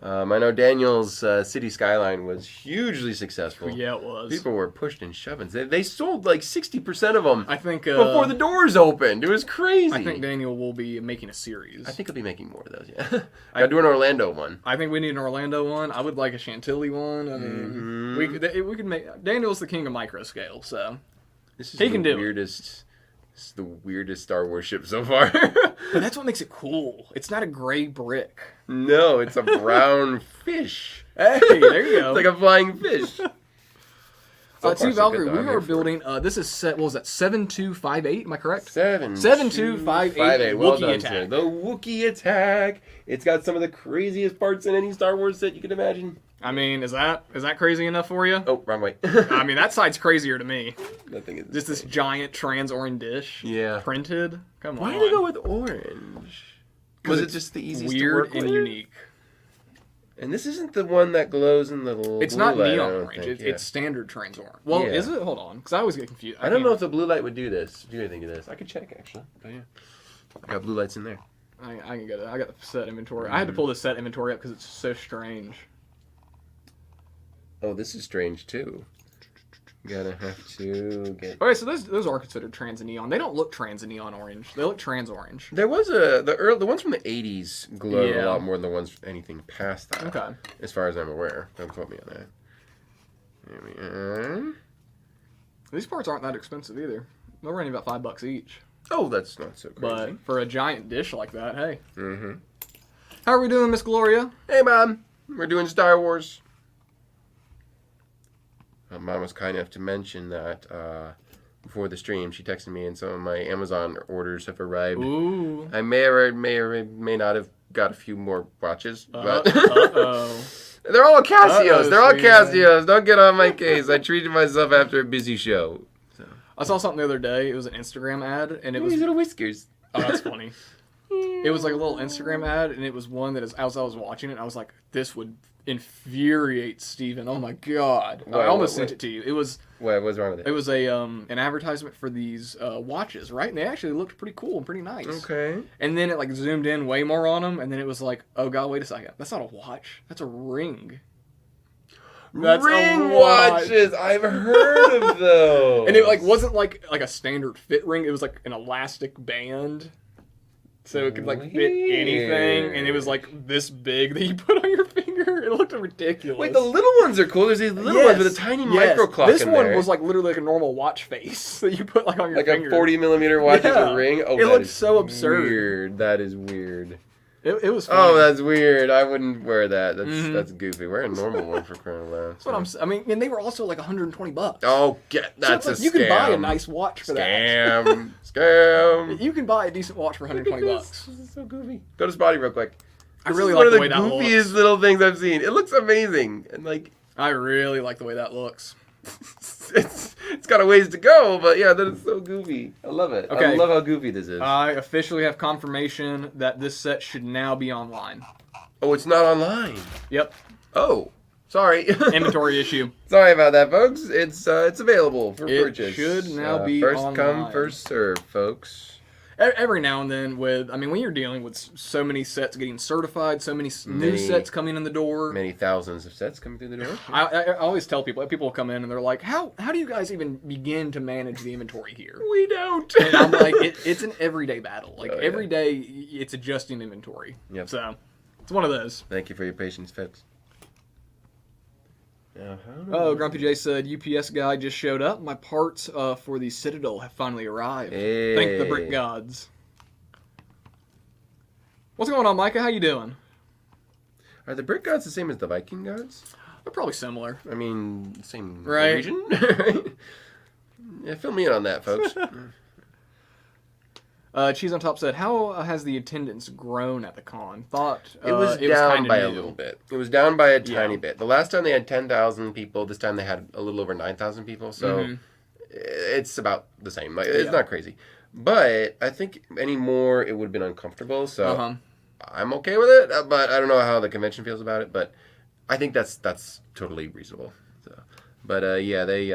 S1: I know Daniel's City Skyline was hugely successful.
S2: Yeah, it was.
S1: People were pushed and shoved. They sold like 60% of them
S2: I think
S1: before the doors opened. It was crazy.
S2: I think Daniel will be making a series.
S1: I think he'll be making more of those, yeah. I'll do an Orlando one.
S2: I think we need an Orlando one. I would like a Chantilly one. I mean, we could make... Daniel's the king of micro scale, so...
S1: This is
S2: he can do it.
S1: This is the weirdest Star Wars ship so far.
S2: But that's what makes it cool. It's not a gray brick.
S1: No, it's a brown fish.
S2: Hey, there you go.
S1: It's like a flying fish.
S2: See, Valkyrie, we are building, this is set, what was that, 7258, am I correct?
S1: 7258. Well
S2: Wookiee
S1: done,
S2: attack.
S1: sir. The Wookiee attack. It's got some of the craziest parts in any Star Wars set you could imagine.
S2: I mean, is that crazy enough for you?
S1: Oh, wrong way.
S2: I mean, that side's crazier to me.
S1: That thing is
S2: Just this giant trans orange dish.
S1: Yeah.
S2: Printed. Come on.
S1: Why did they go with orange? Was it just the easiest to
S2: weird
S1: work
S2: and
S1: with?
S2: unique?
S1: And this isn't the one that glows in the little
S2: It's
S1: blue
S2: not
S1: light, I
S2: neon
S1: don't
S2: orange.
S1: think.
S2: It's standard trans orange. Well,
S1: Yeah.
S2: is it? Hold on, because I always get confused.
S1: I don't know if the blue light would do this. Do anything to this? I could check actually. But yeah, I got blue lights in there.
S2: I can get it. I got the set inventory. I had to pull the set inventory up because it's so strange.
S1: Oh, this is strange too. Gotta have to get.
S2: Okay, so those are considered trans and neon. They don't look trans and neon orange. They look trans orange.
S1: There was the ones from the '80s glowed
S2: Yeah.
S1: a lot more than the ones anything past that.
S2: Okay.
S1: As far as I'm aware, don't quote me on that. Here we are.
S2: These parts aren't that expensive either. They're running about $5 each.
S1: Oh, that's not so crazy.
S2: But for a giant dish like that, hey.
S1: Mm-hmm.
S2: How are we doing, Miss Gloria?
S1: Hey, Mom. We're doing Star Wars. Mom was kind enough to mention that before the stream, she texted me, and some of my Amazon orders have arrived.
S2: Ooh.
S1: I may or may not have got a few more watches, but
S2: Uh-oh.
S1: they're all Casios. They're all
S2: Steven.
S1: Casios. Don't get on my case. I treated myself after a busy show. So.
S2: I saw something the other day. It was an Instagram ad, and it was...
S1: These little whiskers.
S2: Oh, that's funny. It was like a little Instagram ad, and it was one that as I was watching it, I was like, this would infuriate Steven. Oh my god. I almost sent it to you. It was...
S1: What's wrong with it?
S2: It was an advertisement for these watches, right? And they actually looked pretty cool and pretty nice.
S1: Okay.
S2: And then it like zoomed in way more on them, and then it was like, oh god, wait a second. That's not a watch. That's a ring. That's
S1: ring
S2: a watch.
S1: watches. I've heard of those.
S2: And it like wasn't like a standard fit ring. It was like an elastic band. So it could like fit anything, and it was like this big that you put on your finger. It looked ridiculous.
S1: Wait, the little ones are cool. There's these little ones with a tiny micro clock
S2: This
S1: in
S2: one
S1: there.
S2: was like literally like a normal watch face that you put like on your
S1: like
S2: finger.
S1: a 40mm watch as
S2: Yeah.
S1: a ring. Oh,
S2: It
S1: that
S2: looked
S1: is
S2: so absurd.
S1: Weird. That is weird.
S2: It was funny.
S1: Oh, that's weird. I wouldn't wear that. That's that's goofy. Wear a normal one for crying out loud.
S2: That's what I mean, and they were also like $120.
S1: Oh, that's
S2: So it's
S1: a
S2: like, you
S1: scam.
S2: can buy a nice watch for that.
S1: Scam. Scam.
S2: You can buy a decent watch for $120.
S1: This is so goofy. Go to Spotty real quick.
S2: I
S1: This
S2: really
S1: is
S2: like
S1: one
S2: the
S1: of
S2: way
S1: the
S2: that
S1: goofiest
S2: looks.
S1: little things I've seen. It looks amazing. And like
S2: I really like the way that looks.
S1: it's got a ways to go, but yeah, that is so goofy. I love it.
S2: Okay.
S1: I love how goofy this is.
S2: I officially have confirmation that this set should now be online.
S1: Oh, it's not online.
S2: Yep.
S1: Oh, sorry.
S2: Inventory issue.
S1: Sorry about that, folks. It's available for
S2: It
S1: purchase.
S2: should now be
S1: first
S2: online.
S1: come, first serve, folks.
S2: Every now and then when you're dealing with so many sets getting certified, so many new sets coming in the door.
S1: Many thousands of sets coming through the door.
S2: I always tell people will come in and they're like, how do you guys even begin to manage the inventory here?
S1: We don't.
S2: And I'm like, it's an everyday battle. Like
S1: Oh, yeah.
S2: every day it's adjusting inventory.
S1: Yep.
S2: So it's one of those.
S1: Thank you for your patience, folks.
S2: Oh, Grumpy J said UPS guy just showed up. My parts for the Citadel have finally arrived.
S1: Hey.
S2: Thank the brick gods. What's going on, Micah? How you doing?
S1: Are the brick gods the same as the Viking gods?
S2: They're probably similar.
S1: I mean, same
S2: Right.
S1: region. Yeah, fill me in on that, folks.
S2: Cheese on Top said, "How has the attendance grown at the con?" Thought
S1: It was down
S2: kinda
S1: by a
S2: new.
S1: little bit. It was down by a tiny
S2: Yeah.
S1: bit. The last time they had 10,000 people. This time they had a little over 9,000 people. So it's about the same. Like it's not crazy. But I think any more it would have been uncomfortable. So I'm okay with it. But I don't know how the convention feels about it. But I think that's totally reasonable. So, but yeah, they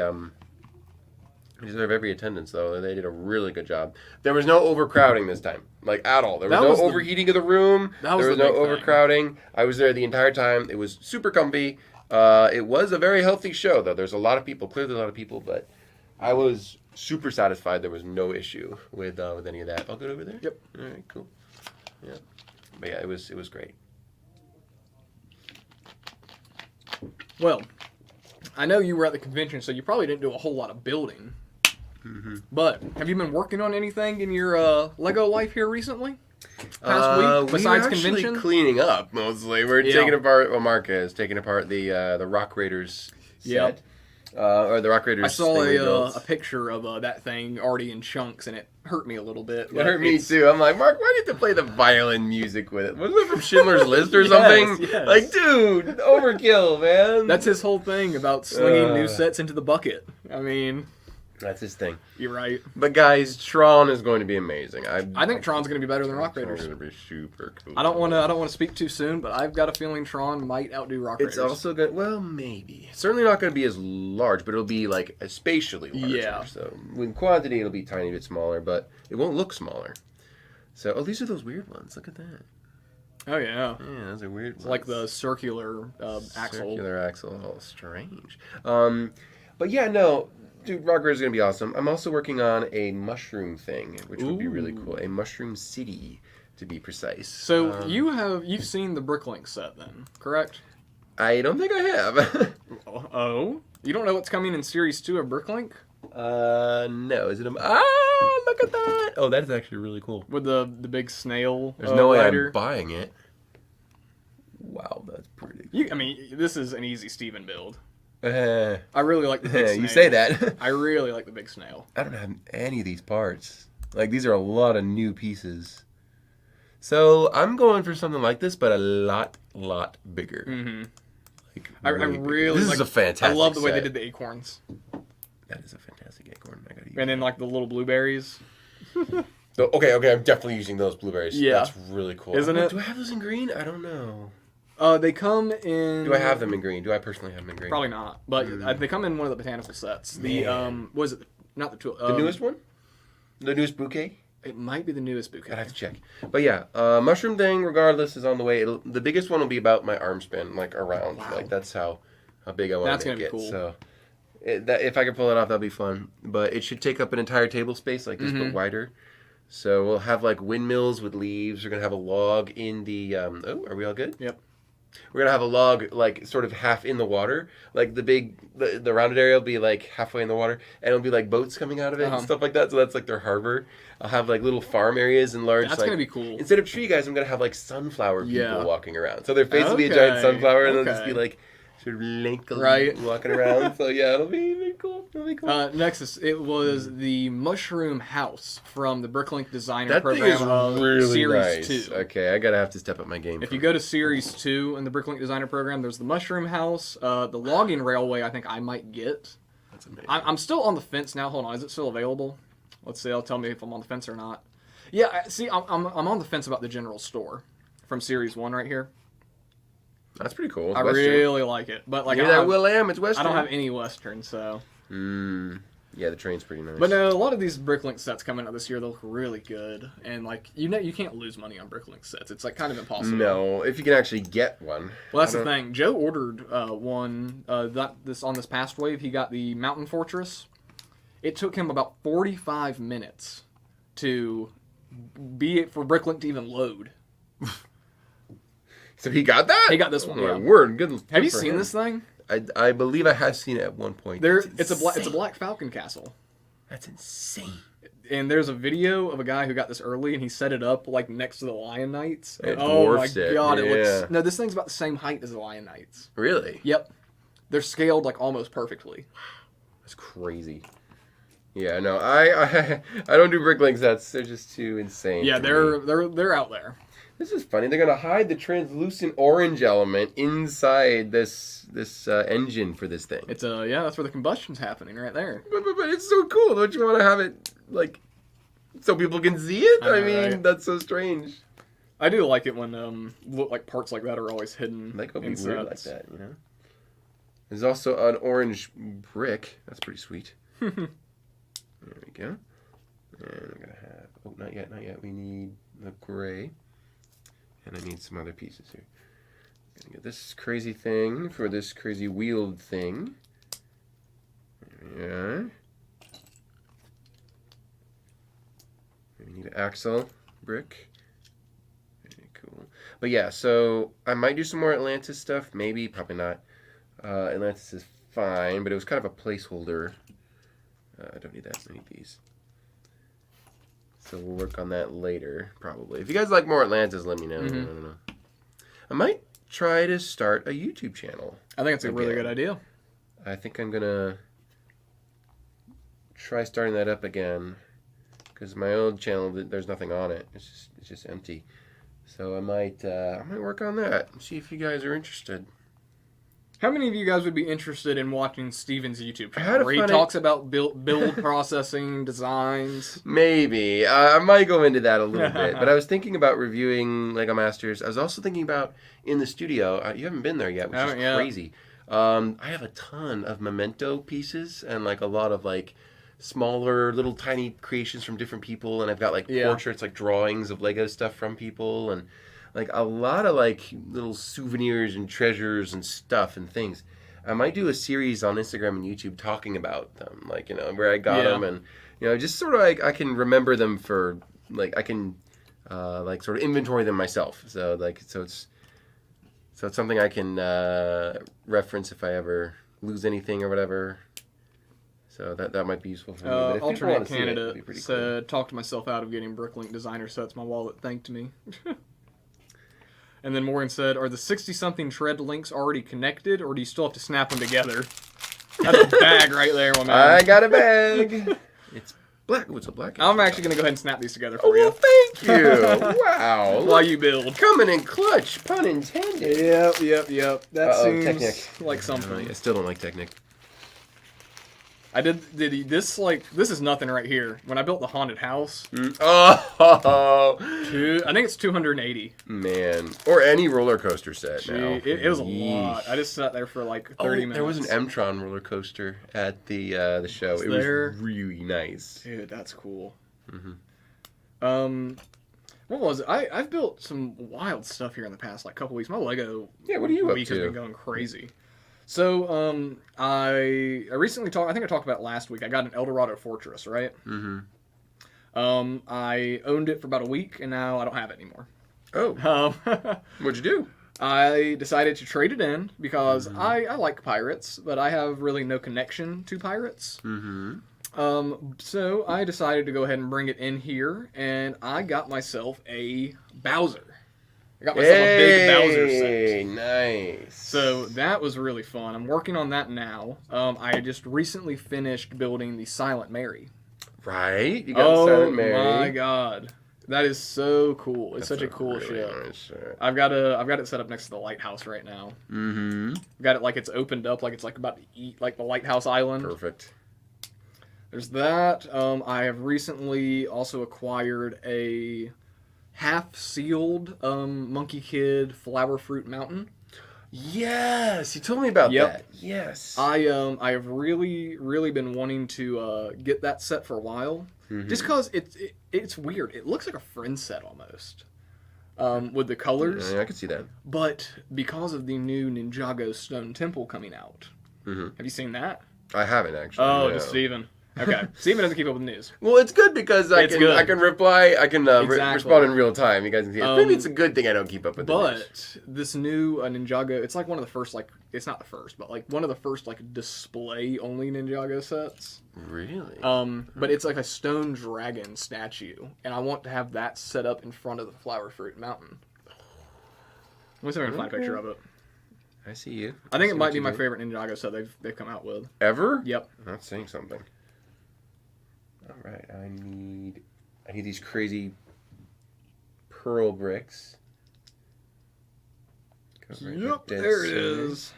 S1: deserve every attendance, though. They did a really good job. There was no overcrowding this time, like at all. There was no overheating of the room. There was no overcrowding. I was there the entire time. It was super comfy. It was a very healthy show, though. There's a lot of people, clearly a lot of people, but I was super satisfied. There was no issue with any of that. All good over there?
S2: Yep.
S1: All right, cool. Yeah. But yeah, it was great.
S2: Well, I know you were at the convention, so you probably didn't do a whole lot of building. But have you been working on anything in your Lego life here recently? Past week, besides
S1: we're actually
S2: convention?
S1: cleaning up mostly. We're taking apart. Well, Mark is taking apart the Rock Raiders set, or the Rock Raiders.
S2: I saw
S1: thing we built.
S2: a picture of that thing already in chunks, and it hurt me a little bit.
S1: It hurt me too. I'm like, Mark, why did you play the violin music with it? Wasn't it from Schindler's List or something?
S2: Yes.
S1: Like, dude, overkill, man.
S2: That's his whole thing about slinging new sets into the bucket. I mean,
S1: that's his thing.
S2: you're right.
S1: But guys, Tron is going to be amazing.
S2: I think Tron's going to be better than Rock
S1: Tron's
S2: Raiders.
S1: going to be super cool.
S2: I don't want to speak too soon, but I've got a feeling Tron might outdo Rock Raiders.
S1: It's also good. Well, maybe. It's certainly not going to be as large, but it'll be like spatially larger.
S2: Yeah.
S1: So in quantity, it'll be a tiny bit smaller, but it won't look smaller. So, these are those weird ones. Look at that.
S2: Oh yeah.
S1: Yeah, those are weird.
S2: It's like the circular axle.
S1: Circular axle. Oh, strange. But yeah, no. Dude, Rock Raiders is going to be awesome. I'm also working on a mushroom thing, which would be really cool. A mushroom city, to be precise.
S2: So you've seen the Bricklink set then, correct?
S1: I don't think I have.
S2: Oh? You don't know what's coming in Series 2 of Bricklink?
S1: No. Is it look at that. Oh, that is actually really cool.
S2: With the big snail
S1: There's no way
S2: rider.
S1: I'm buying it. Wow, that's pretty.
S2: I mean, this is an easy Steven build.
S1: I
S2: I really like the big snail.
S1: You say that.
S2: I really like the big snail.
S1: I don't have any of these parts. Like, these are a lot of new pieces. So, I'm going for something like this, but a lot bigger.
S2: Mm-hmm.
S1: Like,
S2: I
S1: really
S2: really
S1: This
S2: like,
S1: is a fantastic
S2: I love the way they
S1: set.
S2: did the acorns.
S1: That is a fantastic acorn. I gotta use
S2: And then, like, the little blueberries.
S1: Okay, I'm definitely using those blueberries.
S2: Yeah.
S1: That's really cool.
S2: Isn't it?
S1: Do I have those in green? I don't know.
S2: They come in...
S1: Do I have them in green? Do I personally have them in green?
S2: Probably not. But they come in one of the botanical sets. The, what is it? Not the...
S1: The newest one? The newest bouquet?
S2: It might be the newest bouquet.
S1: I'd have to check. But yeah, mushroom thing, regardless, is on the way. The biggest one will be about my arm span, like around.
S2: Wow.
S1: Like, that's how big I want to make it.
S2: That's gonna be cool.
S1: So, if I can pull it off, that'll be fun. But it should take up an entire table space, like this, but wider. So we'll have like windmills with leaves. We're gonna have a log in the. Are we all good?
S2: Yep.
S1: We're gonna have a log like sort of half in the water, like the rounded area will be like halfway in the water, and it'll be like boats coming out of it and stuff like that. So that's like their harbor. I'll have like little farm areas and large.
S2: That's
S1: like,
S2: gonna be cool.
S1: Instead of tree guys, I'm gonna have like sunflower people
S2: Yeah.
S1: walking around. So their face will be a giant sunflower, and they'll just be like sort of
S2: Right.
S1: walking around. So yeah, it'll be cool. It'll be cool.
S2: Next, it was the Mushroom House from the Bricklink Designer
S1: That thing
S2: Program
S1: is
S2: of
S1: really
S2: Series
S1: nice.
S2: 2.
S1: Okay, I gotta have to step up my game.
S2: If you go to Series 2 in the Bricklink Designer Program, there's the Mushroom House, the Logging Railway I think I might get.
S1: That's amazing.
S2: I'm still on the fence now. Hold on, is it still available? Let's see, I'll tell me if I'm on the fence or not. Yeah, see, I'm on the fence about the General Store from Series 1 right here.
S1: That's pretty cool.
S2: I really like it. But like,
S1: Hear that, Will-Am? It's Western.
S2: I don't have any Western, so...
S1: Yeah, the train's pretty nice.
S2: But no, a lot of these Bricklink sets coming out this year, they look really good. And like, you can't lose money on Bricklink sets. It's like kind of impossible.
S1: No, if you can actually get one.
S2: Well, that's the thing. Joe ordered one on this past wave. He got the Mountain Fortress. It took him about 45 minutes for Bricklink to even load.
S1: So he got that?
S2: He got this one.
S1: Oh, my
S2: Yeah.
S1: word. Good.
S2: Have you
S1: for
S2: seen
S1: him.
S2: this thing?
S1: I believe I have seen it at one point.
S2: It's a Black Falcon castle.
S1: That's insane.
S2: And there's a video of a guy who got this early, and he set it up like next to the Lion Knights.
S1: It
S2: Oh my
S1: dwarfs it,
S2: god, it
S1: yeah.
S2: looks... No, this thing's about the same height as the Lion Knights.
S1: Really?
S2: Yep. they're scaled like almost perfectly.
S1: That's crazy. Yeah, no, I don't do bricklink sets. They're just too insane.
S2: Yeah,
S1: for me.
S2: they're out there.
S1: This is funny. They're gonna hide the translucent orange element inside this engine for this thing.
S2: It's that's where the combustion's happening right there.
S1: But it's so cool. Don't you want to have it like so people can see it? I mean,
S2: right?
S1: That's so strange.
S2: I do like it when like parts like that are always hidden.
S1: Like it'll be
S2: in
S1: weird like
S2: sets.
S1: that, you know. There's also an orange brick. That's pretty sweet. There we go. And we're gonna have not yet. We need the gray. And I need some other pieces here. I'm gonna get this crazy thing for this crazy wheeled thing. There we are. We need an axle brick. Very cool. But yeah, so I might do some more Atlantis stuff. Maybe, probably not. Atlantis is fine, but it was kind of a placeholder. I don't need that. I need these. So we'll work on that later, probably. If you guys like more Atlantis, let me know. I don't know. I might try to start a YouTube channel.
S2: I think it's a really good idea.
S1: I think I'm gonna try starting that up again, because my old channel, there's nothing on it. It's just empty. So I might work on that and see if you guys are interested.
S2: How many of you guys would be interested in watching Steven's YouTube channel where he
S1: funny...
S2: talks about build processing, designs?
S1: Maybe. I might go into that a little bit. But I was thinking about reviewing Lego Masters. I was also thinking about in the studio. You haven't been there yet, which is crazy. I have a ton of memento pieces and like a lot of like smaller little tiny creations from different people. And I've got like portraits, like drawings of Lego stuff from people. And like a lot of like little souvenirs and treasures and stuff and things. I might do a series on Instagram and YouTube talking about them, like, you know, where I got them, and, you know, just sort of like I can remember them for like I can like sort of inventory them myself. So like it's something I can reference if I ever lose anything or whatever. So that might be useful for me. But if
S2: alternate candidate
S1: cool.
S2: Talked myself out of getting Bricklink designer sets. My wallet thanked me. And then Morgan said, are the 60-something tread links already connected, or do you still have to snap them together? That's a bag right there, my man.
S1: I got a bag. It's black. What's a black?
S2: I'm actually going to go ahead and snap these together for you.
S1: Well, thank you. Wow.
S2: While you build.
S1: Coming in clutch, pun intended.
S2: Yep. That seems
S1: Technic.
S2: like something.
S1: I still don't like Technic.
S2: This is nothing right here. When I built the haunted house,
S1: Oh,
S2: I think it's 280.
S1: man, or any roller coaster set now.
S2: It was a lot. I just sat there for like 30 minutes.
S1: There was an M-Tron roller coaster at the show. It was really nice.
S2: Dude, that's cool. What was it? I've built some wild stuff here in the past like couple weeks. My Lego
S1: what are you
S2: week
S1: up to?
S2: has been going crazy. So, I recently I think I talked about it last week. I got an Eldorado Fortress, right? I owned it for about a week, and now I don't have it anymore.
S1: Oh. What'd you do?
S2: I decided to trade it in because I like pirates, but I have really no connection to pirates. So I decided to go ahead and bring it in here, and I got myself a Bowser. I got myself a big Bowser set.
S1: Nice.
S2: So that was really fun. I'm working on that now. I just recently finished building the Silent Mary.
S1: Right? You got the Silent Mary.
S2: Oh my god. That is so cool. It's such a cool ship.
S1: Nice.
S2: I've got it set up next to the lighthouse right now. I've got it like it's opened up, like it's like about to eat like the lighthouse island.
S1: Perfect.
S2: There's that. I have recently also acquired a half-sealed Monkey Kid Flower Fruit Mountain.
S1: Yes, you told me about that. Yes.
S2: I have really been wanting to get that set for a while, just because it's weird. It looks like a friend set almost, with the colors.
S1: Yeah, I can see that.
S2: But because of the new Ninjago Stone Temple coming out, have you seen that?
S1: I haven't actually.
S2: Oh,
S1: no.
S2: just Steven. Okay, Steven doesn't keep up with the news.
S1: Well, it's good because I can reply. I can respond in real time. You guys can see it. Maybe it's a good thing I don't keep up with the news.
S2: But this new Ninjago, it's like one of the first, like, it's not the first, but like one of the first like display only Ninjago sets.
S1: Really?
S2: But it's like a stone dragon statue, and I want to have that set up in front of the Flower Fruit Mountain. Let me see if I can find a picture of it.
S1: I see you.
S2: I think it might be
S1: my
S2: my favorite Ninjago set they've come out with.
S1: Ever?
S2: Yep.
S1: That's saying something. All right, I need these crazy pearl bricks. Go right
S2: Yep,
S1: dead
S2: there it
S1: center.
S2: is.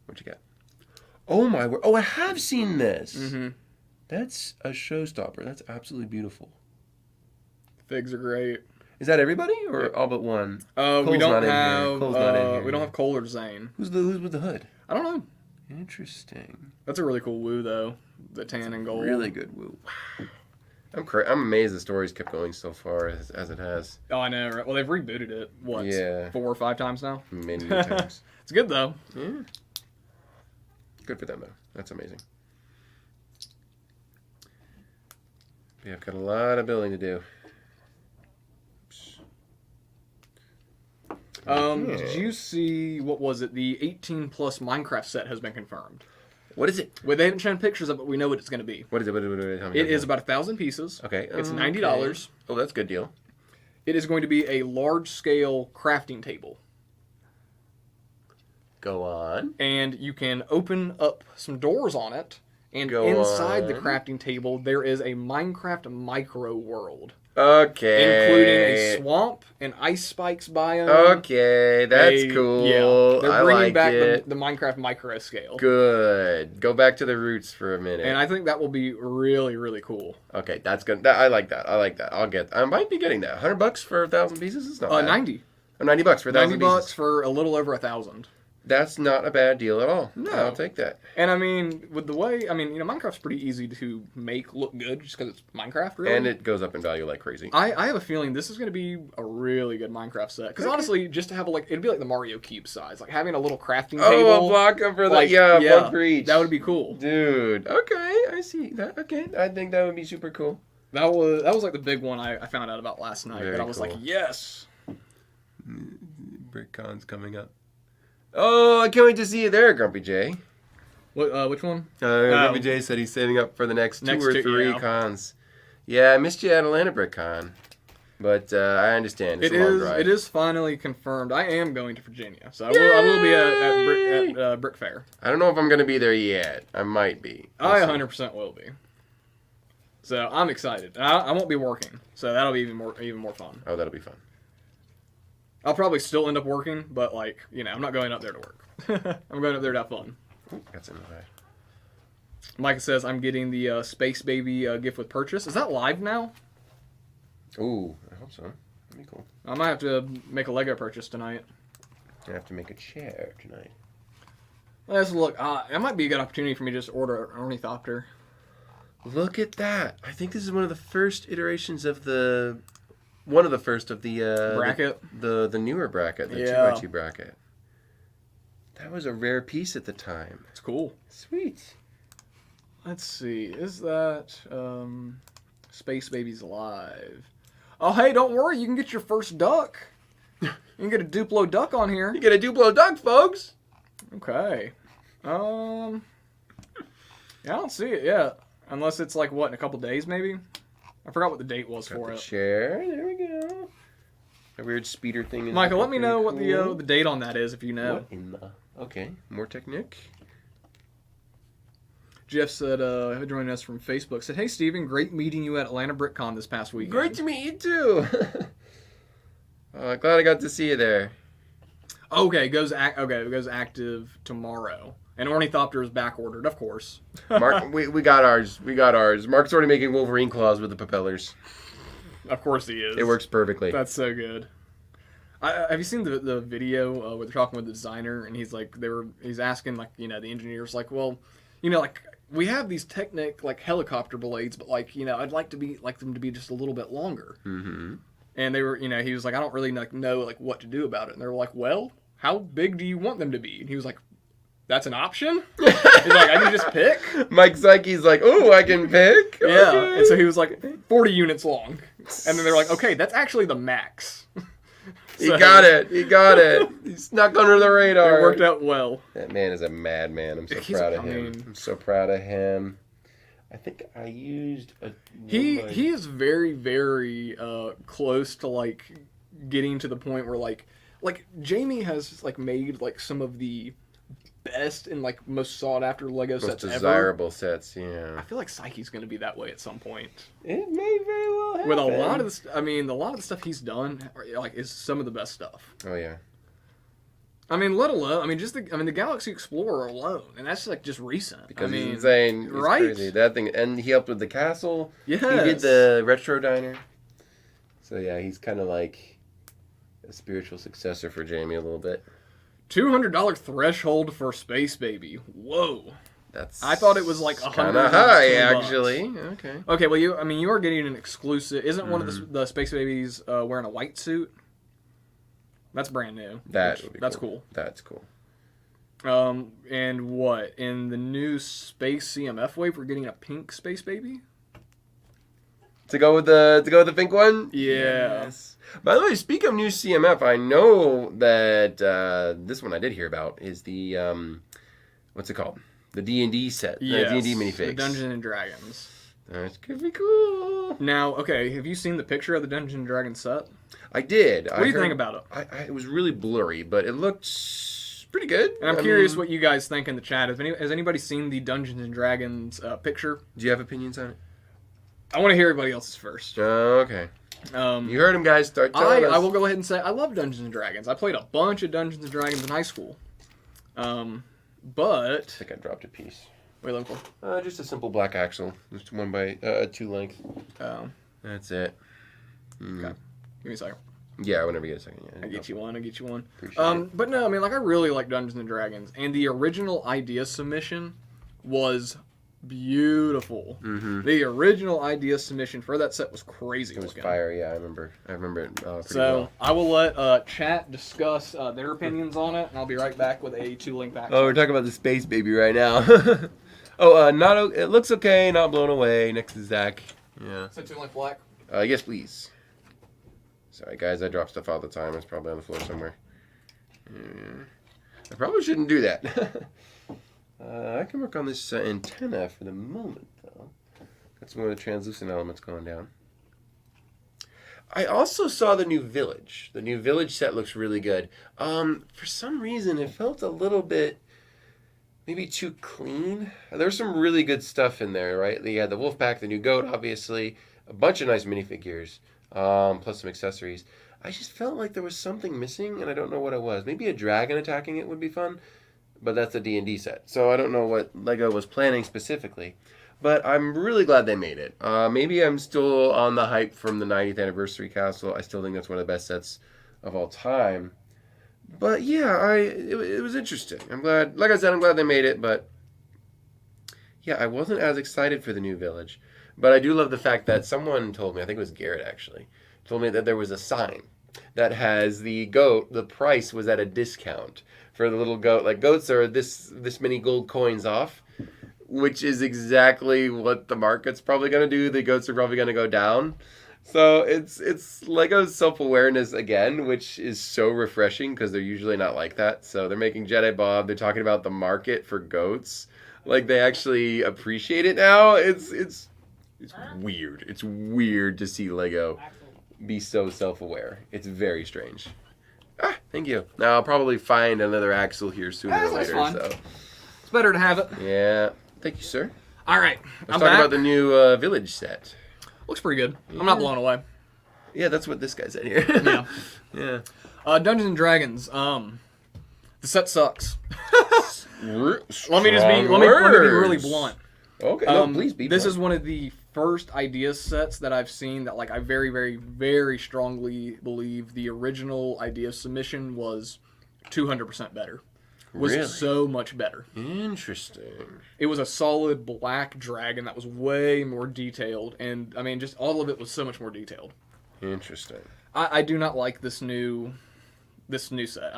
S1: What you got? Oh my word! Oh, I have seen this.
S2: Mm-hmm.
S1: That's a showstopper. That's absolutely beautiful.
S2: Figs are great.
S1: Is that everybody or all but one?
S2: We
S1: Cole's
S2: don't
S1: not in here.
S2: have.
S1: Cole's not in here.
S2: We don't have Cole or Zane.
S1: Who's with the hood?
S2: I don't know.
S1: Interesting.
S2: That's a really cool woo though. The tan and gold.
S1: Really good woo. Wow. I'm amazed the story's kept going so far as it has.
S2: Oh, I know, right? Well, they've rebooted it, what,
S1: Yeah.
S2: 4 or 5 times now?
S1: Many times.
S2: It's good, though.
S1: Yeah. Good for them, though. That's amazing. Yeah, I've got a lot of building to do. Oops.
S2: Did you see, what was it? The 18-plus Minecraft set has been confirmed.
S1: What is it?
S2: Well, they haven't shown pictures of it, but we know what it's going to be.
S1: What is it? What is it? Tell me
S2: It is about 1,000 pieces.
S1: Okay.
S2: It's $90.
S1: Oh, that's a good deal.
S2: It is going to be a large-scale crafting table.
S1: Go on.
S2: And you can open up some doors on it, and
S1: Go
S2: inside the
S1: on.
S2: crafting table, there is a Minecraft micro world.
S1: Okay.
S2: Including a swamp, an ice spikes biome.
S1: Okay, that's cool.
S2: Yeah, they're
S1: I
S2: bringing
S1: like
S2: back
S1: it.
S2: the Minecraft micro scale.
S1: Good. Go back to the roots for a minute.
S2: And I think that will be really, really cool.
S1: Okay, that's good. I like that. I like that. I might be getting that. $100 for 1,000 pieces is not bad.
S2: 90.
S1: Oh, $90 for 1,000
S2: $90
S1: pieces.
S2: for a little over 1,000.
S1: That's not a bad deal at all.
S2: No.
S1: I'll take that.
S2: And I mean, with the way, Minecraft's pretty easy to make look good just because it's Minecraft, really.
S1: And it goes up in value like crazy.
S2: I have a feeling this is going to be a really good Minecraft set. Because honestly, just to have it'd be like the Mario Cube size. Like having a little crafting table.
S1: Oh, a block for that. Yeah, one for each.
S2: That would be cool.
S1: Dude, okay, I see that. Okay, I think that would be super cool.
S2: That was like the big one I found out about last night.
S1: Very
S2: That I was
S1: cool.
S2: like, yes.
S1: BrickCon's coming up. Oh, I can't wait to see you there, Grumpy J.
S2: What? Which one?
S1: Grumpy J said he's saving up for the next 2 or 3
S2: yeah.
S1: cons. Yeah, I missed you at Atlanta BrickCon. But I understand. It's a long drive.
S2: It is finally confirmed. I am going to Virginia, so I will be at Brick Fair.
S1: I don't know if I'm going to be there yet. I might be.
S2: I 100% will be. So I'm excited. I won't be working, so that'll be even more fun.
S1: Oh, that'll be fun.
S2: I'll probably still end up working, but I'm not going up there to work. I'm going up there to have fun.
S1: Ooh, that's in the way.
S2: Micah says I'm getting the Space Baby gift with purchase. Is that live now?
S1: Ooh, I hope so. That'd be cool.
S2: I might have to make a Lego purchase tonight.
S1: I have to make a chair tonight.
S2: Let's look. It might be a good opportunity for me to just order an ornithopter.
S1: Look at that. I think this is one of the first iterations of the... One of the first of the...
S2: Bracket?
S1: The newer bracket, the
S2: Yeah.
S1: 2x2 bracket. That was a rare piece at the time.
S2: It's cool.
S1: Sweet.
S2: Let's see. Is that Space Baby's live? Oh, hey, don't worry. You can get your first duck. You can get a Duplo duck on here.
S1: You get a Duplo duck, folks!
S2: Okay. Yeah, I don't see it yet. Unless it's in a couple days, maybe? I forgot what the date was
S1: Got
S2: for
S1: the
S2: it.
S1: chair. There we go. A weird speeder thing.
S2: Michael, let me know what
S1: cool.
S2: the date on that is if you know.
S1: What in the... Okay, more Technic.
S2: Jeff said, joining us from Facebook, said, "Hey, Steven, great meeting you at Atlanta BrickCon this past weekend."
S1: Great to meet you, too! Glad I got to see you there.
S2: Okay, it goes active tomorrow. And Ornithopter is back ordered, of course.
S1: Mark, we got ours. We got ours. Mark's already making Wolverine claws with the propellers.
S2: Of course he is.
S1: It works perfectly.
S2: That's so good. Have you seen the video where they're talking with the designer and he's asking the engineers well, we have these Technic helicopter blades, but I'd like them to be just a little bit longer.
S1: Mm-hmm.
S2: And they were he was like, I don't really know what to do about it. And they were like, well, how big do you want them to be? And he was like, that's an option? He's like, I can just pick?
S1: Mike Psyche's like, oh, I can pick?
S2: Yeah.
S1: Okay.
S2: And so he was like, 40 units long. And then they're like, okay, that's actually the max.
S1: He got it. He got it. He snuck under the radar.
S2: It worked out well.
S1: That man is a madman. I'm so
S2: He's
S1: proud of
S2: a
S1: him.
S2: pain.
S1: I'm so proud of him. I think I used a...
S2: He is very, very close to, like, getting to the point where, like Jamie has, like, made, like, some of the best and, like, most sought-after Lego
S1: most
S2: sets
S1: desirable
S2: ever.
S1: sets, yeah.
S2: I feel like Psyche's going to be that way at some point.
S1: It may very well happen.
S2: With a lot of the stuff he's done, like, is some of the best stuff.
S1: Oh, yeah.
S2: I mean, let alone, the Galaxy Explorer alone, and that's, like, just recent.
S1: Because he's insane. He's
S2: right?
S1: crazy. That thing, and he helped with the castle.
S2: Yes.
S1: He did the retro diner. So, yeah, he's kind of like a spiritual successor for Jamie a little bit.
S2: $200 threshold for Space Baby. Whoa.
S1: I
S2: thought it was like $100.
S1: Kind of high, actually. Okay.
S2: Okay, well, you are getting an exclusive. Isn't one of the Space Babies wearing a white suit? That's brand new.
S1: That's
S2: cool.
S1: That's cool.
S2: And what in the new Space CMF wave, we're getting a pink Space Baby.
S1: To go with the pink one?
S2: Yeah.
S1: Yes. By the way, speaking of new CMF, I know that this one I did hear about is the what's it called? The D&D set.
S2: Yes,
S1: the D&D minifigs.
S2: the Dungeons and Dragons.
S1: That could be cool.
S2: Now, okay, have you seen the picture of the Dungeons and Dragons set?
S1: I did.
S2: What do you think about it?
S1: It was really blurry, but it looked pretty good.
S2: And I'm curious what you guys think in the chat. Has anybody seen the Dungeons and Dragons picture?
S1: Do you have opinions on it?
S2: I want to hear everybody else's first.
S1: Oh, okay.
S2: You
S1: heard him, guys. Start telling us.
S2: I will go ahead and say I love Dungeons and Dragons. I played a bunch of Dungeons and Dragons in high school. But
S1: I think I dropped a piece.
S2: What are you looking
S1: for? Just a simple black axle. Just 1 by 2 length.
S2: Oh.
S1: That's it.
S2: Okay. Give me a second.
S1: Yeah, whenever you get a second. Yeah.
S2: I'll get you one.
S1: Appreciate it.
S2: But no, I really like Dungeons and Dragons, and the original idea submission was beautiful.
S1: Mm-hmm.
S2: The original idea submission for that set was crazy.
S1: It was
S2: looking.
S1: fire. Yeah, I remember it pretty
S2: So
S1: well.
S2: I will let chat discuss their opinions on it, and I'll be right back with a 2-link back.
S1: Oh, we're talking about the Space Baby right now. It looks okay, not blown away. Next to Zach. Yeah.
S2: So 2-link black.
S1: Yes, please. Sorry, guys. I drop stuff all the time. It's probably on the floor somewhere. Yeah. I probably shouldn't do that. I can work on this antenna for the moment, though. Got some more of the translucent elements going down. I also saw the new Village. The new Village set looks really good. For some reason, it felt a little bit maybe too clean. There's some really good stuff in there, right? You had the wolf pack, the new goat, obviously. A bunch of nice minifigures, plus some accessories. I just felt like there was something missing, and I don't know what it was. Maybe a dragon attacking it would be fun. But that's a D&D set, so I don't know what LEGO was planning specifically. But I'm really glad they made it. Maybe I'm still on the hype from the 90th anniversary castle. I still think that's one of the best sets of all time. But yeah, it was interesting. I'm glad, like I said, I'm glad they made it. But yeah, I wasn't as excited for the new Village. But I do love the fact that someone told me, I think it was Garrett actually, told me that there was a sign that has the goat, the price was at a discount for the little goat. Like, goats are this many gold coins off, which is exactly what the market's probably going to do. The goats are probably going to go down. So it's LEGO's self-awareness again, which is so refreshing because they're usually not like that. So they're making Jedi Bob. They're talking about the market for goats. Like, they actually appreciate it now. It's weird. It's weird to see LEGO be so self-aware. It's very strange. Thank you. Now I'll probably find another axle here sooner or later.
S2: Fine.
S1: So
S2: it's better to have it.
S1: Yeah. Thank you, sir.
S2: All right.
S1: Let's talk about the new Village set.
S2: Looks pretty good. Yeah. I'm not blown away.
S1: Yeah, that's what this guy said here.
S2: Yeah.
S1: Yeah.
S2: Dungeons and Dragons. The set sucks. Let me be really blunt.
S1: Okay. No, please be
S2: This
S1: blunt.
S2: is one of the first idea sets that I've seen that, like, I very, very, very strongly believe the original idea submission was 200% better. Was
S1: really?
S2: So much better.
S1: Interesting.
S2: It was a solid black dragon that was way more detailed, and just all of it was so much more detailed.
S1: Interesting.
S2: I do not like this new set.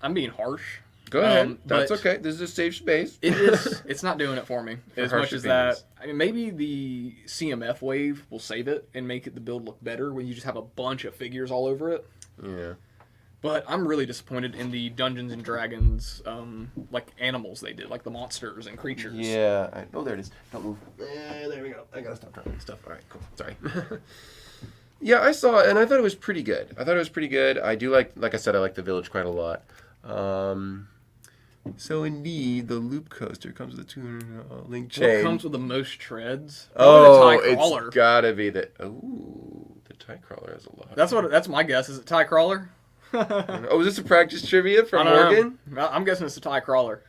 S2: I'm being harsh.
S1: Go ahead. That's okay. This is a safe space.
S2: It is. It's not doing it for me as much as
S1: opinions.
S2: that. Maybe the CMF wave will save it and make the build look better when you just have a bunch of figures all over it.
S1: Yeah.
S2: But I'm really disappointed in the Dungeons and Dragons, like animals they did, like the monsters and creatures.
S1: Yeah. Oh, there it is. Don't move. There we go. I gotta stop dropping stuff. All right, cool. Sorry. Yeah, I saw it, and I thought it was pretty good. I do like I said, I like the village quite a lot. So indeed, the loop coaster comes with a 200 link chain.
S2: What comes with the most treads?
S1: Oh,
S2: the tie crawler.
S1: It's gotta be the tie crawler has a lot.
S2: That's my guess. Is it tie crawler?
S1: Oh, is this a practice trivia from
S2: I don't
S1: Morgan?
S2: know. I'm guessing it's a tie crawler.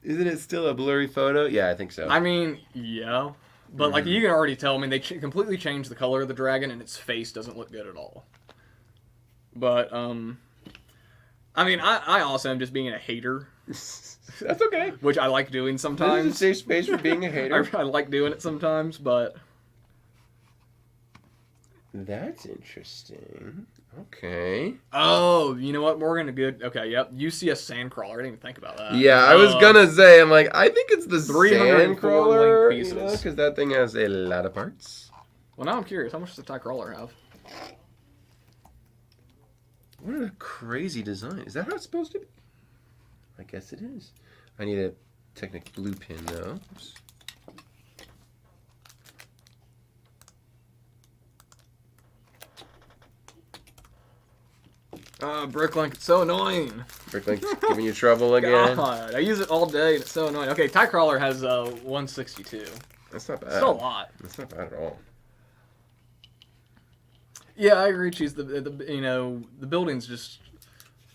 S1: Isn't it still a blurry photo? Yeah, I think so.
S2: I mean, yeah. But, like, you can already tell, I mean, they completely changed the color of the dragon, and its face doesn't look good at all. But, I mean, I also am just being a hater.
S1: That's okay.
S2: Which I like doing sometimes.
S1: This is a safe space for being a hater.
S2: I like doing it sometimes, but...
S1: That's interesting. Okay.
S2: Oh, you know what? Morgan, a good... Okay, yep. You see a sandcrawler. I didn't even think about that.
S1: Yeah, I was gonna say, I'm like, I think it's the
S2: 304
S1: sandcrawler,
S2: link pieces.
S1: because that thing has a lot of parts.
S2: Well, now I'm curious. How much does the tie crawler have?
S1: What a crazy design. Is that how it's supposed to be? I guess it is. I need a Technic blue pin, though. Oops.
S2: Bricklink, it's so annoying.
S1: Bricklink's giving you trouble again.
S2: God, I use it all day, and it's so annoying. Okay, tie crawler has 162.
S1: That's not bad.
S2: Still a lot.
S1: That's not bad at all.
S2: Yeah, I agree. Cheese. The building's just,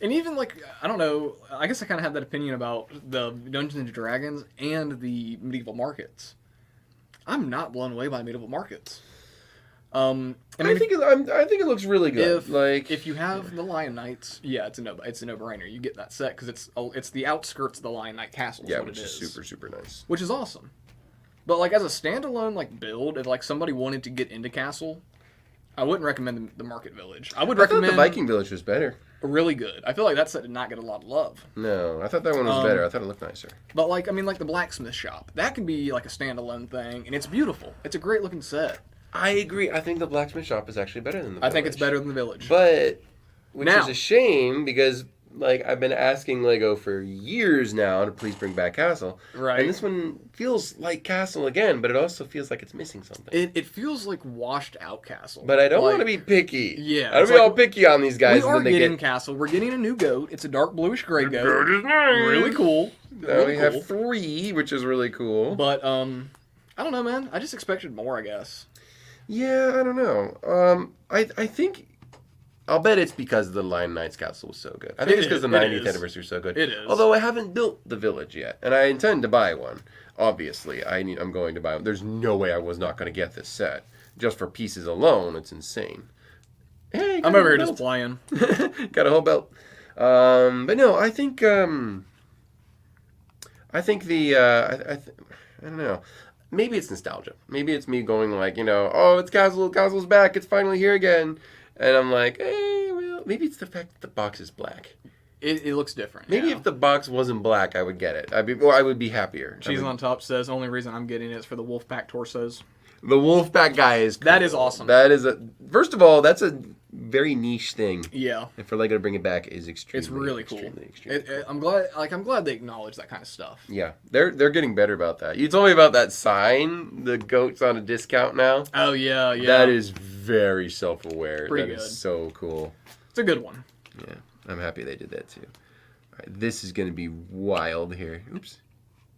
S2: and even like I don't know. I guess I kind of have that opinion about the Dungeons and Dragons and the medieval markets. I'm not blown away by medieval markets. I think
S1: it looks really good.
S2: If you have the Lion Knights, yeah, it's a no-brainer. You get that set because it's the outskirts of the Lion Knight Castle.
S1: Yeah, which is super, super nice.
S2: Which is awesome. But like as a standalone like build, if like somebody wanted to get into Castle, I wouldn't recommend the Market Village. I thought the
S1: Viking Village was better.
S2: Really good. I feel like that set did not get a lot of love.
S1: No, I thought that one was better. I thought it looked nicer.
S2: But like the blacksmith shop, that can be like a standalone thing, and it's beautiful. It's a great looking set.
S1: I agree. I think the blacksmith shop is actually better than the village.
S2: I think it's better than the village.
S1: But, which is a shame because, like, I've been asking LEGO for years now to please bring back Castle.
S2: Right.
S1: And this one feels like Castle again, but it also feels like it's missing something.
S2: It feels like washed out Castle.
S1: But I don't want to be picky.
S2: Yeah.
S1: I don't be all picky on these guys.
S2: We are getting Castle. We're getting a new goat. It's a dark bluish gray goat.
S1: Goat is nice.
S2: Really cool.
S1: Now we have 3, which is really cool.
S2: But, I don't know, man. I just expected more, I guess.
S1: Yeah, I don't know. I think I'll bet it's because the Lion Knights Castle was so good. I think it's because the 90th anniversary was so good.
S2: It is.
S1: Although I haven't built the village yet, and I intend to buy one. Obviously, I'm going to buy one. There's no way I was not going to get this set just for pieces alone. It's insane. Hey,
S2: I'm over here just playing.
S1: Got a whole belt. But no, I think I don't know. Maybe it's nostalgia. Maybe it's me going like, oh, it's Castle. Castle's back. It's finally here again. And I'm like, hey, well, maybe it's the fact that the box is black.
S2: It looks different.
S1: Maybe if the box wasn't black, I would get it. I would be happier.
S2: Cheese on Top says, only reason I'm getting it is for the Wolfpack torsos.
S1: The Wolfpack guy is cool.
S2: That is awesome.
S1: First of all, that's a very niche thing.
S2: Yeah.
S1: And for LEGO to bring it back is extremely.
S2: It's really cool.
S1: Extremely cool.
S2: I'm glad they acknowledge that kind of stuff.
S1: Yeah, they're getting better about that. You told me about that sign. The goat's on a discount now.
S2: Oh yeah.
S1: That is very self-aware.
S2: Pretty
S1: good.
S2: That
S1: is so cool.
S2: It's a good one.
S1: Yeah, I'm happy they did that too. All right, this is gonna be wild here. Oops.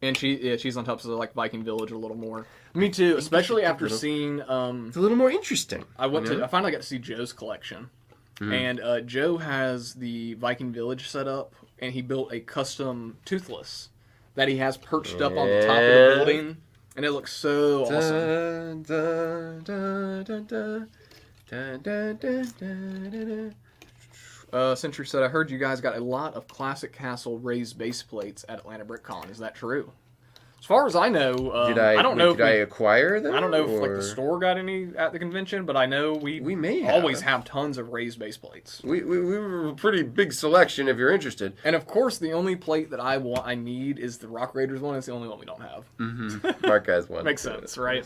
S2: And Cheese on Top says I like Viking Village a little more. Me too, especially after seeing.
S1: It's a little more interesting.
S2: I finally got to see Joe's collection, and Joe has the Viking Village set up, and he built a custom Toothless that he has perched up on the top of the building, and it looks so awesome. Century said, I heard you guys got a lot of classic castle raised base plates at Atlanta BrickCon. Is that true? As far as I know,
S1: did I acquire them?
S2: I don't know if the store got any at the convention, but I know we
S1: may
S2: always have tons of raised base plates.
S1: We were a pretty big selection if you're interested.
S2: And of course, the only plate that I need is the Rock Raiders one. It's the only one we don't have.
S1: Mm-hmm. Mark has one.
S2: Makes sense, right?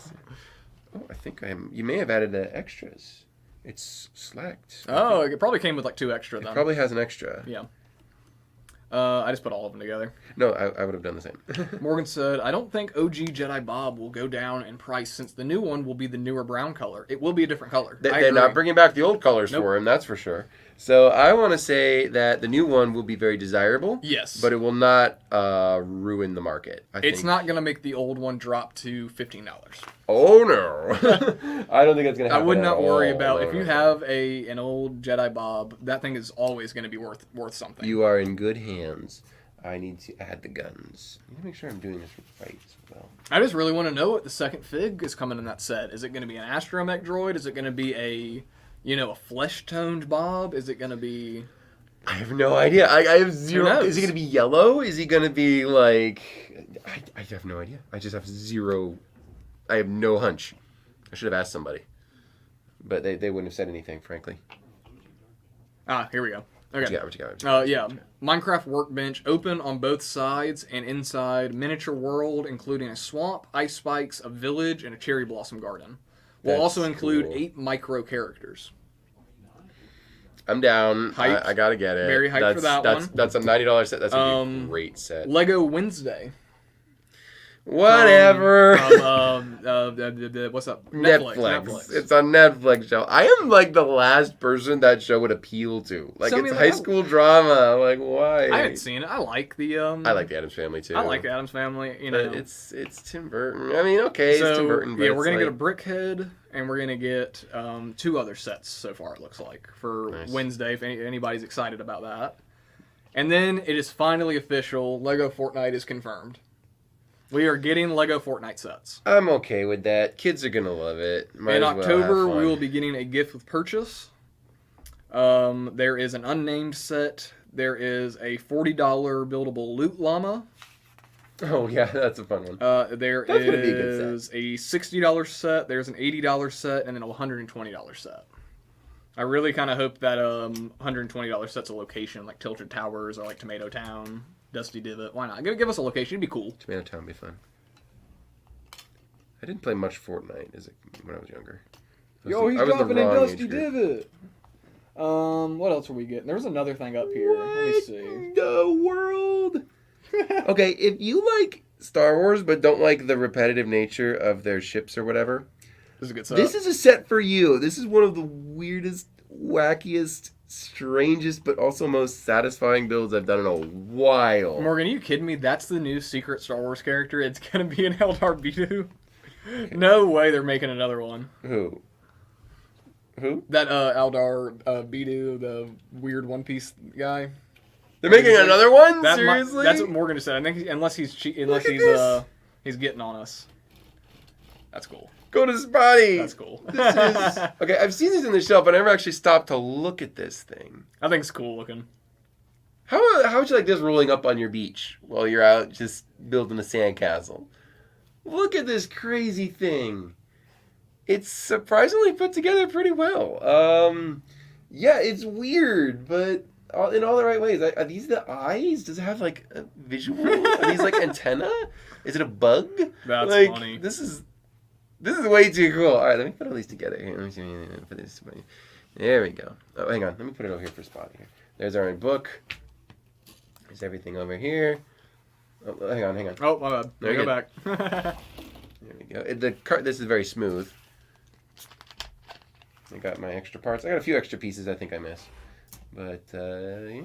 S1: Oh, I think you may have added the extras. It's slacked.
S2: Oh, it probably came with like 2 extra then.
S1: It probably has an extra.
S2: Yeah. I just put all of them together.
S1: No, I would have done the same.
S2: Morgan said, I don't think OG Jedi Bob will go down in price since the new one will be the newer brown color. It will be a different color.
S1: They're not bringing back the old colors
S2: Nope.
S1: for him, that's for sure. So I want to say that the new one will be very desirable.
S2: Yes.
S1: But it will not ruin the market.
S2: It's not going to make the old one drop to $15.
S1: Oh, no. I don't think it's going to happen.
S2: I would not worry
S1: all.
S2: about
S1: No,
S2: if you
S1: no.
S2: have an old Jedi Bob, that thing is always going to be worth something.
S1: You are in good hands. I need to add the guns. I need to make sure I'm doing this right as well.
S2: I just really want to know what the second fig is coming in that set. Is it going to be an astromech droid? Is it going to be a flesh-toned Bob? Is it going to be...
S1: I have no idea. I have zero.
S2: knows?
S1: Is he going to be yellow? Is he going to be like... I have no idea. I just have zero... I have no hunch. I should have asked somebody. But they wouldn't have said anything, frankly.
S2: Here we go. Okay.
S1: What you got?
S2: Yeah. Minecraft workbench, open on both sides and inside, miniature world, including a swamp, ice spikes, a village, and a cherry blossom garden. We'll
S1: That's
S2: also include
S1: cool.
S2: 8 micro characters.
S1: I'm down.
S2: Hyped.
S1: I gotta get it.
S2: Very hyped for that one.
S1: That's a $90 set. That's gonna be a great set.
S2: Lego Wednesday.
S1: Whatever.
S2: What's up?
S1: Netflix. It's a Netflix show. I am like the last person that show would appeal to. Like,
S2: So, I
S1: it's
S2: mean,
S1: high school drama. Like, why?
S2: I haven't seen it. I like the
S1: I like the Addams Family too.
S2: I like the Addams Family. You know,
S1: But it's Tim Burton. I mean, okay,
S2: so
S1: it's Tim Burton. But
S2: yeah,
S1: it's
S2: we're gonna
S1: like,
S2: get a Brickhead, and we're gonna get 2 other sets so far. It looks like for
S1: Nice.
S2: Wednesday, if anybody's excited about that. And then it is finally official. Lego Fortnite is confirmed. We are getting Lego Fortnite sets.
S1: I'm okay with that. Kids are gonna love it. Might
S2: In
S1: as well have
S2: October,
S1: fun.
S2: we will be getting a gift with purchase. There is an unnamed set. There is a $40 buildable loot llama.
S1: Oh yeah, that's a fun one.
S2: There
S1: That's gonna be a good
S2: is a $60 set. There's an $80 set, and then a $120 set. I really kind of hope that $120 set's a location like Tilted Towers or like Tomato Town, Dusty Divot. Why not? Give us a location. It'd be cool.
S1: Tomato Town would be fun. I didn't play much Fortnite when I was younger. I was the wrong age group.
S2: Divot. What else are we getting? There's another thing up here. Let me see.
S1: The world. Okay, if you like Star Wars but don't like the repetitive nature of their ships or whatever,
S2: This is a good set.
S1: this is a set for you. This is one of the weirdest, wackiest, strangest, but also most satisfying builds I've done in a while.
S2: Morgan, are you kidding me? That's the new secret Star Wars character. It's gonna be an Eldar Bidu. No way they're making another one.
S1: Who?
S2: That Eldar Bidu, the weird One Piece guy.
S1: They're making another one? Seriously?
S2: That's what Morgan just said. I think unless he's
S1: Look at this.
S2: he's getting on us. That's cool.
S1: Go to Spotty.
S2: That's cool.
S1: This is okay. I've seen these on the shelf, but I never actually stopped to look at this thing.
S2: I think it's cool looking.
S1: How would you like this rolling up on your beach while you're out just building a sandcastle? Look at this crazy thing. It's surprisingly put together pretty well. Yeah, it's weird, but in all the right ways. Are these the eyes? Does it have like a visual? Are these like antenna? Is it a bug?
S2: That's
S1: like,
S2: funny.
S1: This is way too cool. All right, let me put all these together here. Let me see. Put this. There we go. Oh, hang on. Let me put it over here for Spot here. There's our book. There's everything over here. Oh, hang on.
S2: Oh, my bad.
S1: There
S2: Go
S1: you
S2: back.
S1: There we go. This is very smooth. I got my extra parts. I got a few extra pieces I think I missed. But, yeah.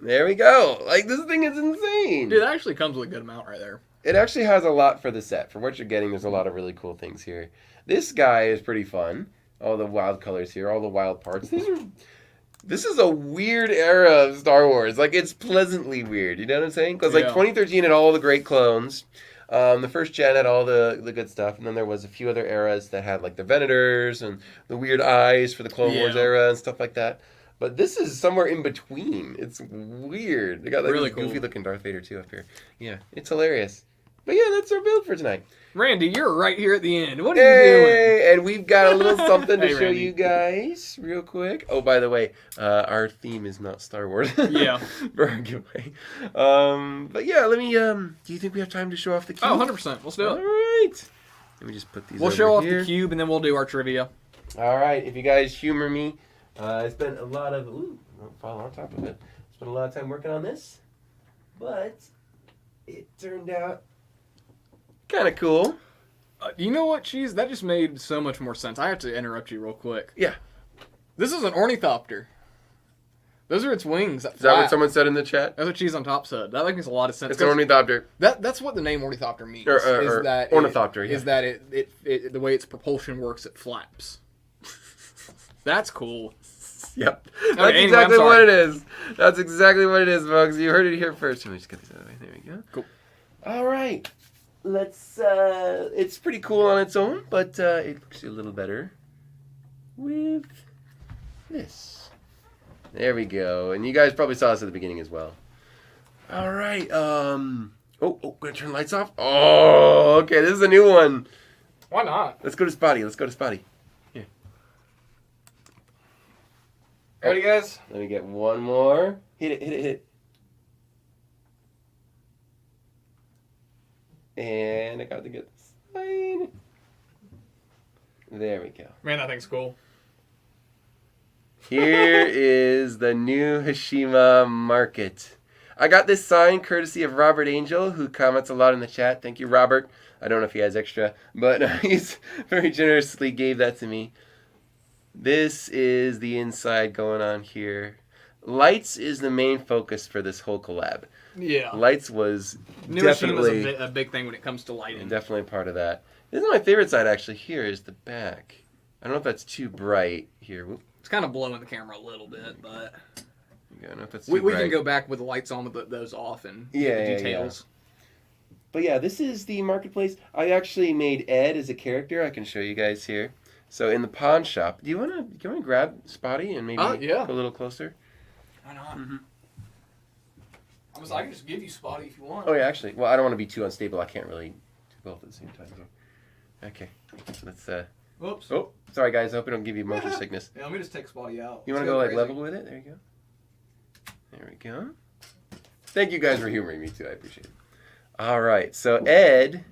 S1: There we go. Like, this thing is insane.
S2: Dude, that actually comes with a good amount right there.
S1: It actually has a lot for the set. For what you're getting, there's a lot of really cool things here. This guy is pretty fun. All the wild colors here, all the wild parts. This is a weird era of Star Wars. Like, it's pleasantly weird. You know what I'm saying? Because, like,
S2: Yeah.
S1: 2013 had all the great clones. The first gen had all the good stuff. And then there was a few other eras that had, like, the Venators and the weird eyes for the Clone Wars
S2: Yeah.
S1: era and stuff like that. But this is somewhere in between. It's weird. They got, like,
S2: Really
S1: this
S2: cool.
S1: goofy-looking Darth Vader, too, up here. Yeah, it's hilarious. But, yeah, that's our build for tonight.
S2: Randy, you're right here at the end. What are you doing?
S1: Hey, and we've got a little something to
S2: Hey,
S1: show
S2: Randy.
S1: you guys real quick. Oh, by the way, our theme is not Star Wars.
S2: Yeah.
S1: For our giveaway. But yeah, let me, do you think we have time to show off the key?
S2: Oh, 100%. Let's do
S1: All
S2: it.
S1: right. Let me just put these
S2: We'll
S1: over
S2: show off
S1: here.
S2: the cube, and then we'll do our trivia.
S1: All right, if you guys humor me, I spent a lot of don't fall on top of it. Spent a lot of time working on this, but it turned out kind of cool.
S2: You know what, Cheese? That just made so much more sense. I have to interrupt you real quick.
S1: Yeah.
S2: This is an ornithopter. Those are its wings.
S1: Is that what someone said in the chat?
S2: That's what Cheese on top said. That makes a lot of sense.
S1: It's an ornithopter.
S2: That's what the name ornithopter means.
S1: Or
S2: that
S1: ornithopter,
S2: it,
S1: yeah.
S2: Is that it the way its propulsion works, it flaps. That's cool.
S1: Yep. That's
S2: anyway,
S1: exactly
S2: I'm
S1: what
S2: sorry.
S1: it is. That's exactly what it is, folks. You heard it here first. Let me just get these out of the way. There we go.
S2: Cool.
S1: All right. Let's, it's pretty cool on its own, but it looks a little better with this. There we go. And you guys probably saw this at the beginning as well. All right. Oh, gonna turn the lights off? Oh, okay. This is a new one.
S2: Why not?
S1: Let's go to Spotty. Let's go to Spotty. Here.
S2: Ready, guys?
S1: Let me get one more. Hit it, hit it, hit it. And I got to get the sign. There we go.
S2: Man, that thing's cool.
S1: Here is the new Hashima Market. I got this sign courtesy of Robert Angel, who comments a lot in the chat. Thank you, Robert. I don't know if he has extra, but he's very generously gave that to me. This is the inside going on here. Lights is the main focus for this whole collab.
S2: Yeah.
S1: Lights was
S2: New
S1: definitely
S2: Hashima's a big thing when it comes to lighting.
S1: definitely part of that. This is my favorite side actually. Here is the back. I don't know if that's too bright here. Whoop.
S2: It's kind of blowing the camera a little bit, but
S1: I don't know if that's too
S2: we
S1: bright.
S2: can go back with the lights on with those off and
S1: Yeah,
S2: get the
S1: yeah,
S2: details.
S1: But yeah, this is the marketplace. I actually made Ed as a character. I can show you guys here. So in the pawn shop, do you wanna grab Spotty and maybe
S2: yeah.
S1: go a little closer?
S2: Why not?
S1: Mm-hmm.
S2: I can just give you Spotty if you want.
S1: Oh yeah, actually. Well, I don't want to be too unstable. I can't really do both at the same time. So. Okay. So let's
S2: Whoops.
S1: Oh, sorry guys. I hope I don't give you motion sickness.
S2: Yeah, let me just take Spotty out.
S1: You want to go like level with it? There you go. There we go. Thank you guys for humoring me too. I appreciate it. All right. So Ed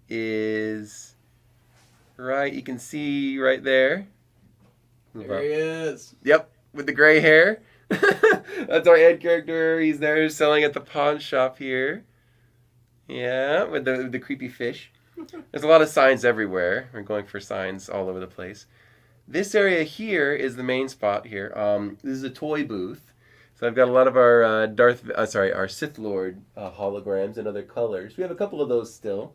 S1: is right. You can see right there.
S2: There he is.
S1: Yep, with the gray hair. That's our Ed character. He's there selling at the pawn shop here. Yeah, with the creepy fish. There's a lot of signs everywhere. We're going for signs all over the place. This area here is the main spot here. This is a toy booth. So I've got a lot of our our Sith Lord holograms and other colors. We have a couple of those still.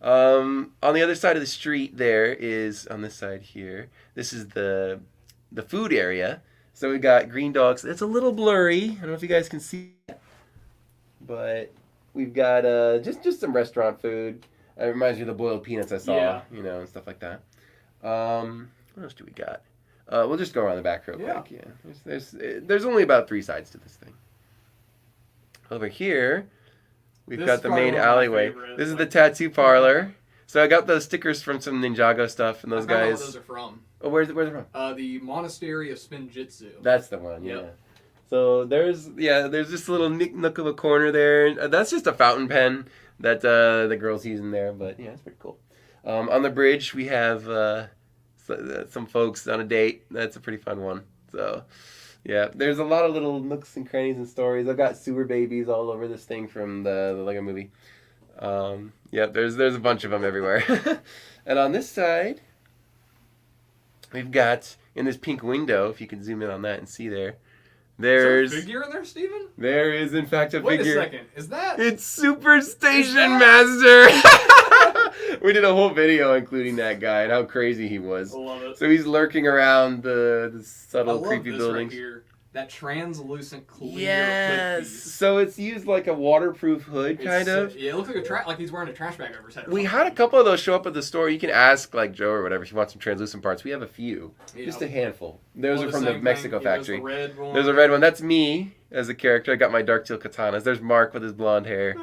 S1: On the other side of the street there is, on this side here, this is the food area. So we got green dogs. It's a little blurry. I don't know if you guys can see it. But we've got just some restaurant food. It reminds me of the boiled peanuts I saw, and stuff like that. What else do we got? We'll just go around the back real quick. Yeah. There's only about 3 sides to this thing. Over here, we've got the main alleyway. This is the tattoo parlor. So I got those stickers from some Ninjago stuff, and those guys.
S2: I don't know what those are from.
S1: Oh, where's it from?
S2: The Monastery of Spinjitzu.
S1: That's the one. Yeah.
S2: Yep.
S1: So there's this little nook of a corner there. That's just a fountain pen that the girls using there, but yeah, it's pretty cool. On the bridge we have some folks on a date. That's a pretty fun one. So yeah, there's a lot of little nooks and crannies and stories. I've got sewer babies all over this thing from the Lego movie. Yeah, there's a bunch of them everywhere. And on this side, we've got, in this pink window, if you can zoom in on that and see there, there's...
S2: Is there a figure in there, Steven?
S1: There is, in fact, a figure.
S2: Wait a second. Is that...
S1: It's Super Station Master! We did a whole video including that guy and how crazy he was.
S2: I love it.
S1: So he's lurking around the subtle, creepy
S2: this
S1: buildings.
S2: Right here. That translucent clear
S1: Yes.
S2: hood piece.
S1: So it's used like a waterproof hood, kind of.
S2: Yeah, it looks like like he's wearing a trash bag over his head.
S1: We had a couple of those show up at the store. You can ask like Joe or whatever if you want some translucent parts. We have a few, just a handful. Those are from the Mexico factory. There's a red one. That's me as a character. I got my dark teal katanas. There's Mark with his blonde hair.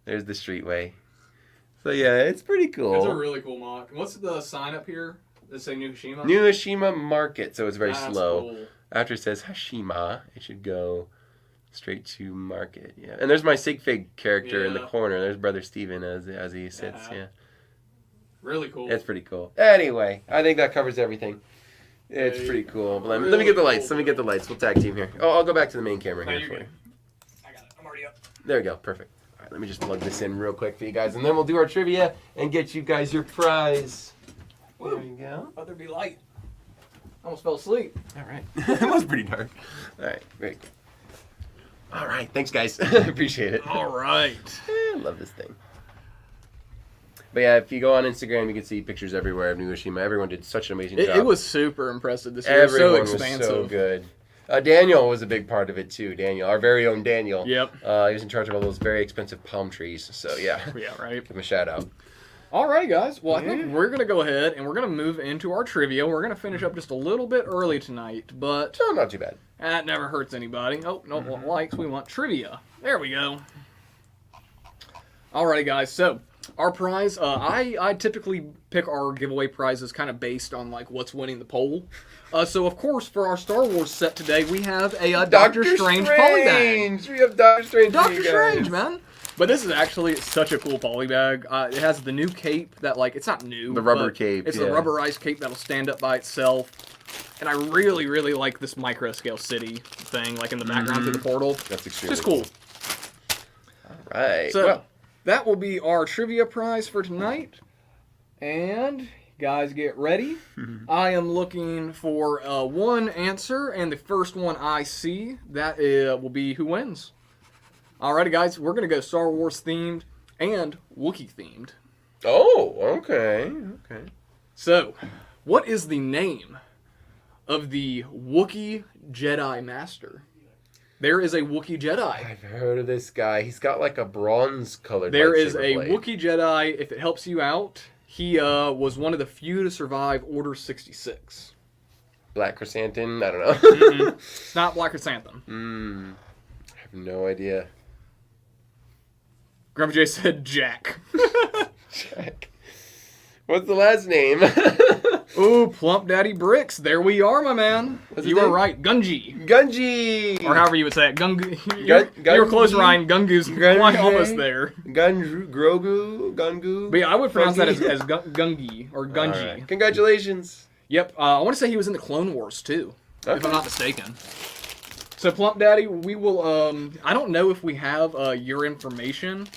S1: There's the Streetway. So yeah, it's pretty cool.
S2: It's a really cool mock. What's the sign up here? Does it say New Hashima?
S1: New Hashima Market. So it's very slow.
S2: Cool.
S1: After it says Hashima, it should go straight to Market. Yeah, and there's my sig fig character in the corner. There's Brother Steven as he sits. Yeah.
S2: Really cool.
S1: It's pretty cool. Anyway, I think that covers everything. It's pretty cool. But let me get the lights. Let me get the lights. We'll tag team here. Oh, I'll go back to the main camera here for you.
S2: I got it. I'm already up.
S1: There we go. Perfect. All right, let me just plug this in real quick for you guys, and then we'll do our trivia and get you guys your prize. There you go.
S2: Let there be light. I almost fell asleep.
S1: All right. It was pretty dark. All right. Very good. All right. Thanks, guys. Appreciate it.
S2: All right.
S1: I love this thing. But yeah, if you go on Instagram, you can see pictures everywhere of New Oshima. Everyone did such an amazing job.
S2: It was super impressive this year.
S1: Everyone
S2: So expansive.
S1: was so good. Daniel was a big part of it too. Daniel, our very own Daniel.
S2: Yep.
S1: He was in charge of all those very expensive palm trees. So yeah.
S2: Yeah, right.
S1: Give him a shout out.
S2: All right, guys. Well, I think we're going to go ahead and we're going to move into our trivia. We're going to finish up just a little bit early tonight, but
S1: Oh, not too bad.
S2: that never hurts anybody. Oh, no likes. We want trivia. There we go. All right, guys. So our prize, I typically pick our giveaway prizes kind of based on like what's winning the poll. So of course, for our Star Wars set today, we have a Doctor Strange polybag.
S1: We have Doctor Strange.
S2: Doctor Strange, man. But this is actually such a cool polybag. It has the new cape that, like, it's not new.
S1: The rubber cape.
S2: It's the rubberized cape that'll stand up by itself. And I really, really like this micro scale city thing, like in the background through the portal.
S1: That's extremely
S2: Just cool.
S1: All right.
S2: So that will be our trivia prize for tonight. And guys, get ready. I am looking for one answer, and the first one I see, that will be who wins. Alrighty, guys, we're going to go Star Wars themed and Wookiee themed.
S1: Oh, okay. Okay.
S2: So, what is the name of the Wookiee Jedi Master? There is a Wookiee Jedi.
S1: I've heard of this guy. He's got like a bronze colored
S2: There is
S1: lightsaber
S2: a
S1: blade.
S2: Wookiee Jedi. If it helps you out, he was one of the few to survive Order 66.
S1: Black Chrysanthemum? I don't know.
S2: It's not Black Chrysanthemum.
S1: I have no idea.
S2: Grumpy J said Jack.
S1: Jack. What's the last name?
S2: Ooh, Plump Daddy Bricks. There we are, my man.
S1: What's
S2: You
S1: his
S2: were
S1: name?
S2: right. Gungi.
S1: Gungi!
S2: Or however you would say it. Gungu. You were close, Ryan. Gungu's quite almost there.
S1: Grogu? Gungu?
S2: But yeah, I would pronounce that
S1: Fungi?
S2: as Gungi or Gungi.
S1: All right. Congratulations.
S2: Yep. I want to say he was in the Clone Wars too, if
S1: Okay.
S2: I'm not mistaken. So Plump Daddy, we will. I don't know if we have your information,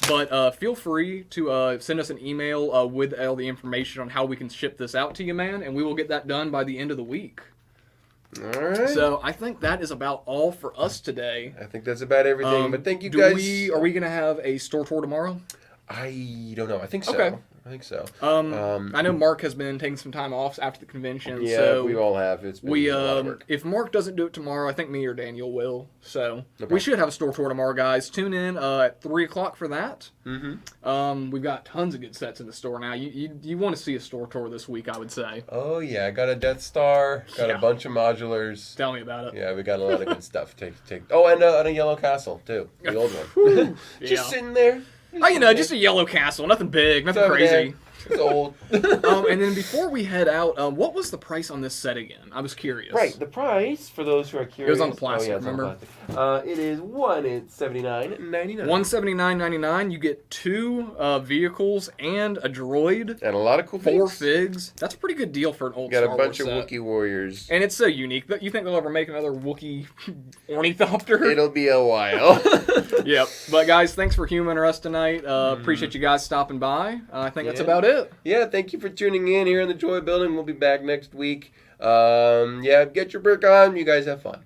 S2: but feel free to send us an email with all the information on how we can ship this out to you, man, and we will get that done by the end of the week.
S1: All right.
S2: So I think that is about all for us today.
S1: I think that's about everything, but thank you guys.
S2: Are we gonna have a store tour tomorrow?
S1: I don't know. I think so.
S2: Okay.
S1: I think so.
S2: I know Mark has been taking some time off after the convention.
S1: Yeah,
S2: so
S1: we all have. It's been a lot of work.
S2: if Mark doesn't do it tomorrow, I think me or Daniel will. So
S1: No
S2: we should have a store tour tomorrow, guys. Tune in at 3:00 for that. We've got tons of good sets in the store now. You want to see a store tour this week, I would say.
S1: Oh yeah, I got a Death Star. Got
S2: Yeah.
S1: a bunch of modulars.
S2: Tell me about it.
S1: Yeah, we got a lot of good stuff. Take. Oh, and a Yellow Castle too, the old one. Just
S2: Yeah.
S1: sitting there.
S2: Oh, you know, just a yellow castle, nothing big, nothing
S1: It's over
S2: crazy.
S1: there. It's old.
S2: And then before we head out, what was the price on this set again? I was curious.
S1: Right, the price for those who are curious.
S2: It was on the plastic,
S1: Oh, yeah, it's on
S2: remember?
S1: plastic. It is $179.99.
S2: $179.99. You get 2 vehicles and a droid.
S1: And a lot of cool
S2: 4
S1: things.
S2: figs. That's a pretty good deal for an old
S1: Got a
S2: Star
S1: bunch
S2: Wars
S1: of
S2: set.
S1: Wookiee warriors.
S2: And it's so unique. That you think they'll ever make another Wookiee ornithopter?
S1: It'll be a while.
S2: Yep. But guys, thanks for humoring us tonight. Appreciate you guys stopping by. I think that's
S1: Yeah.
S2: about it.
S1: Yeah, thank you for tuning in here in the Joy Building. We'll be back next week. Yeah, get your brick on. You guys have fun.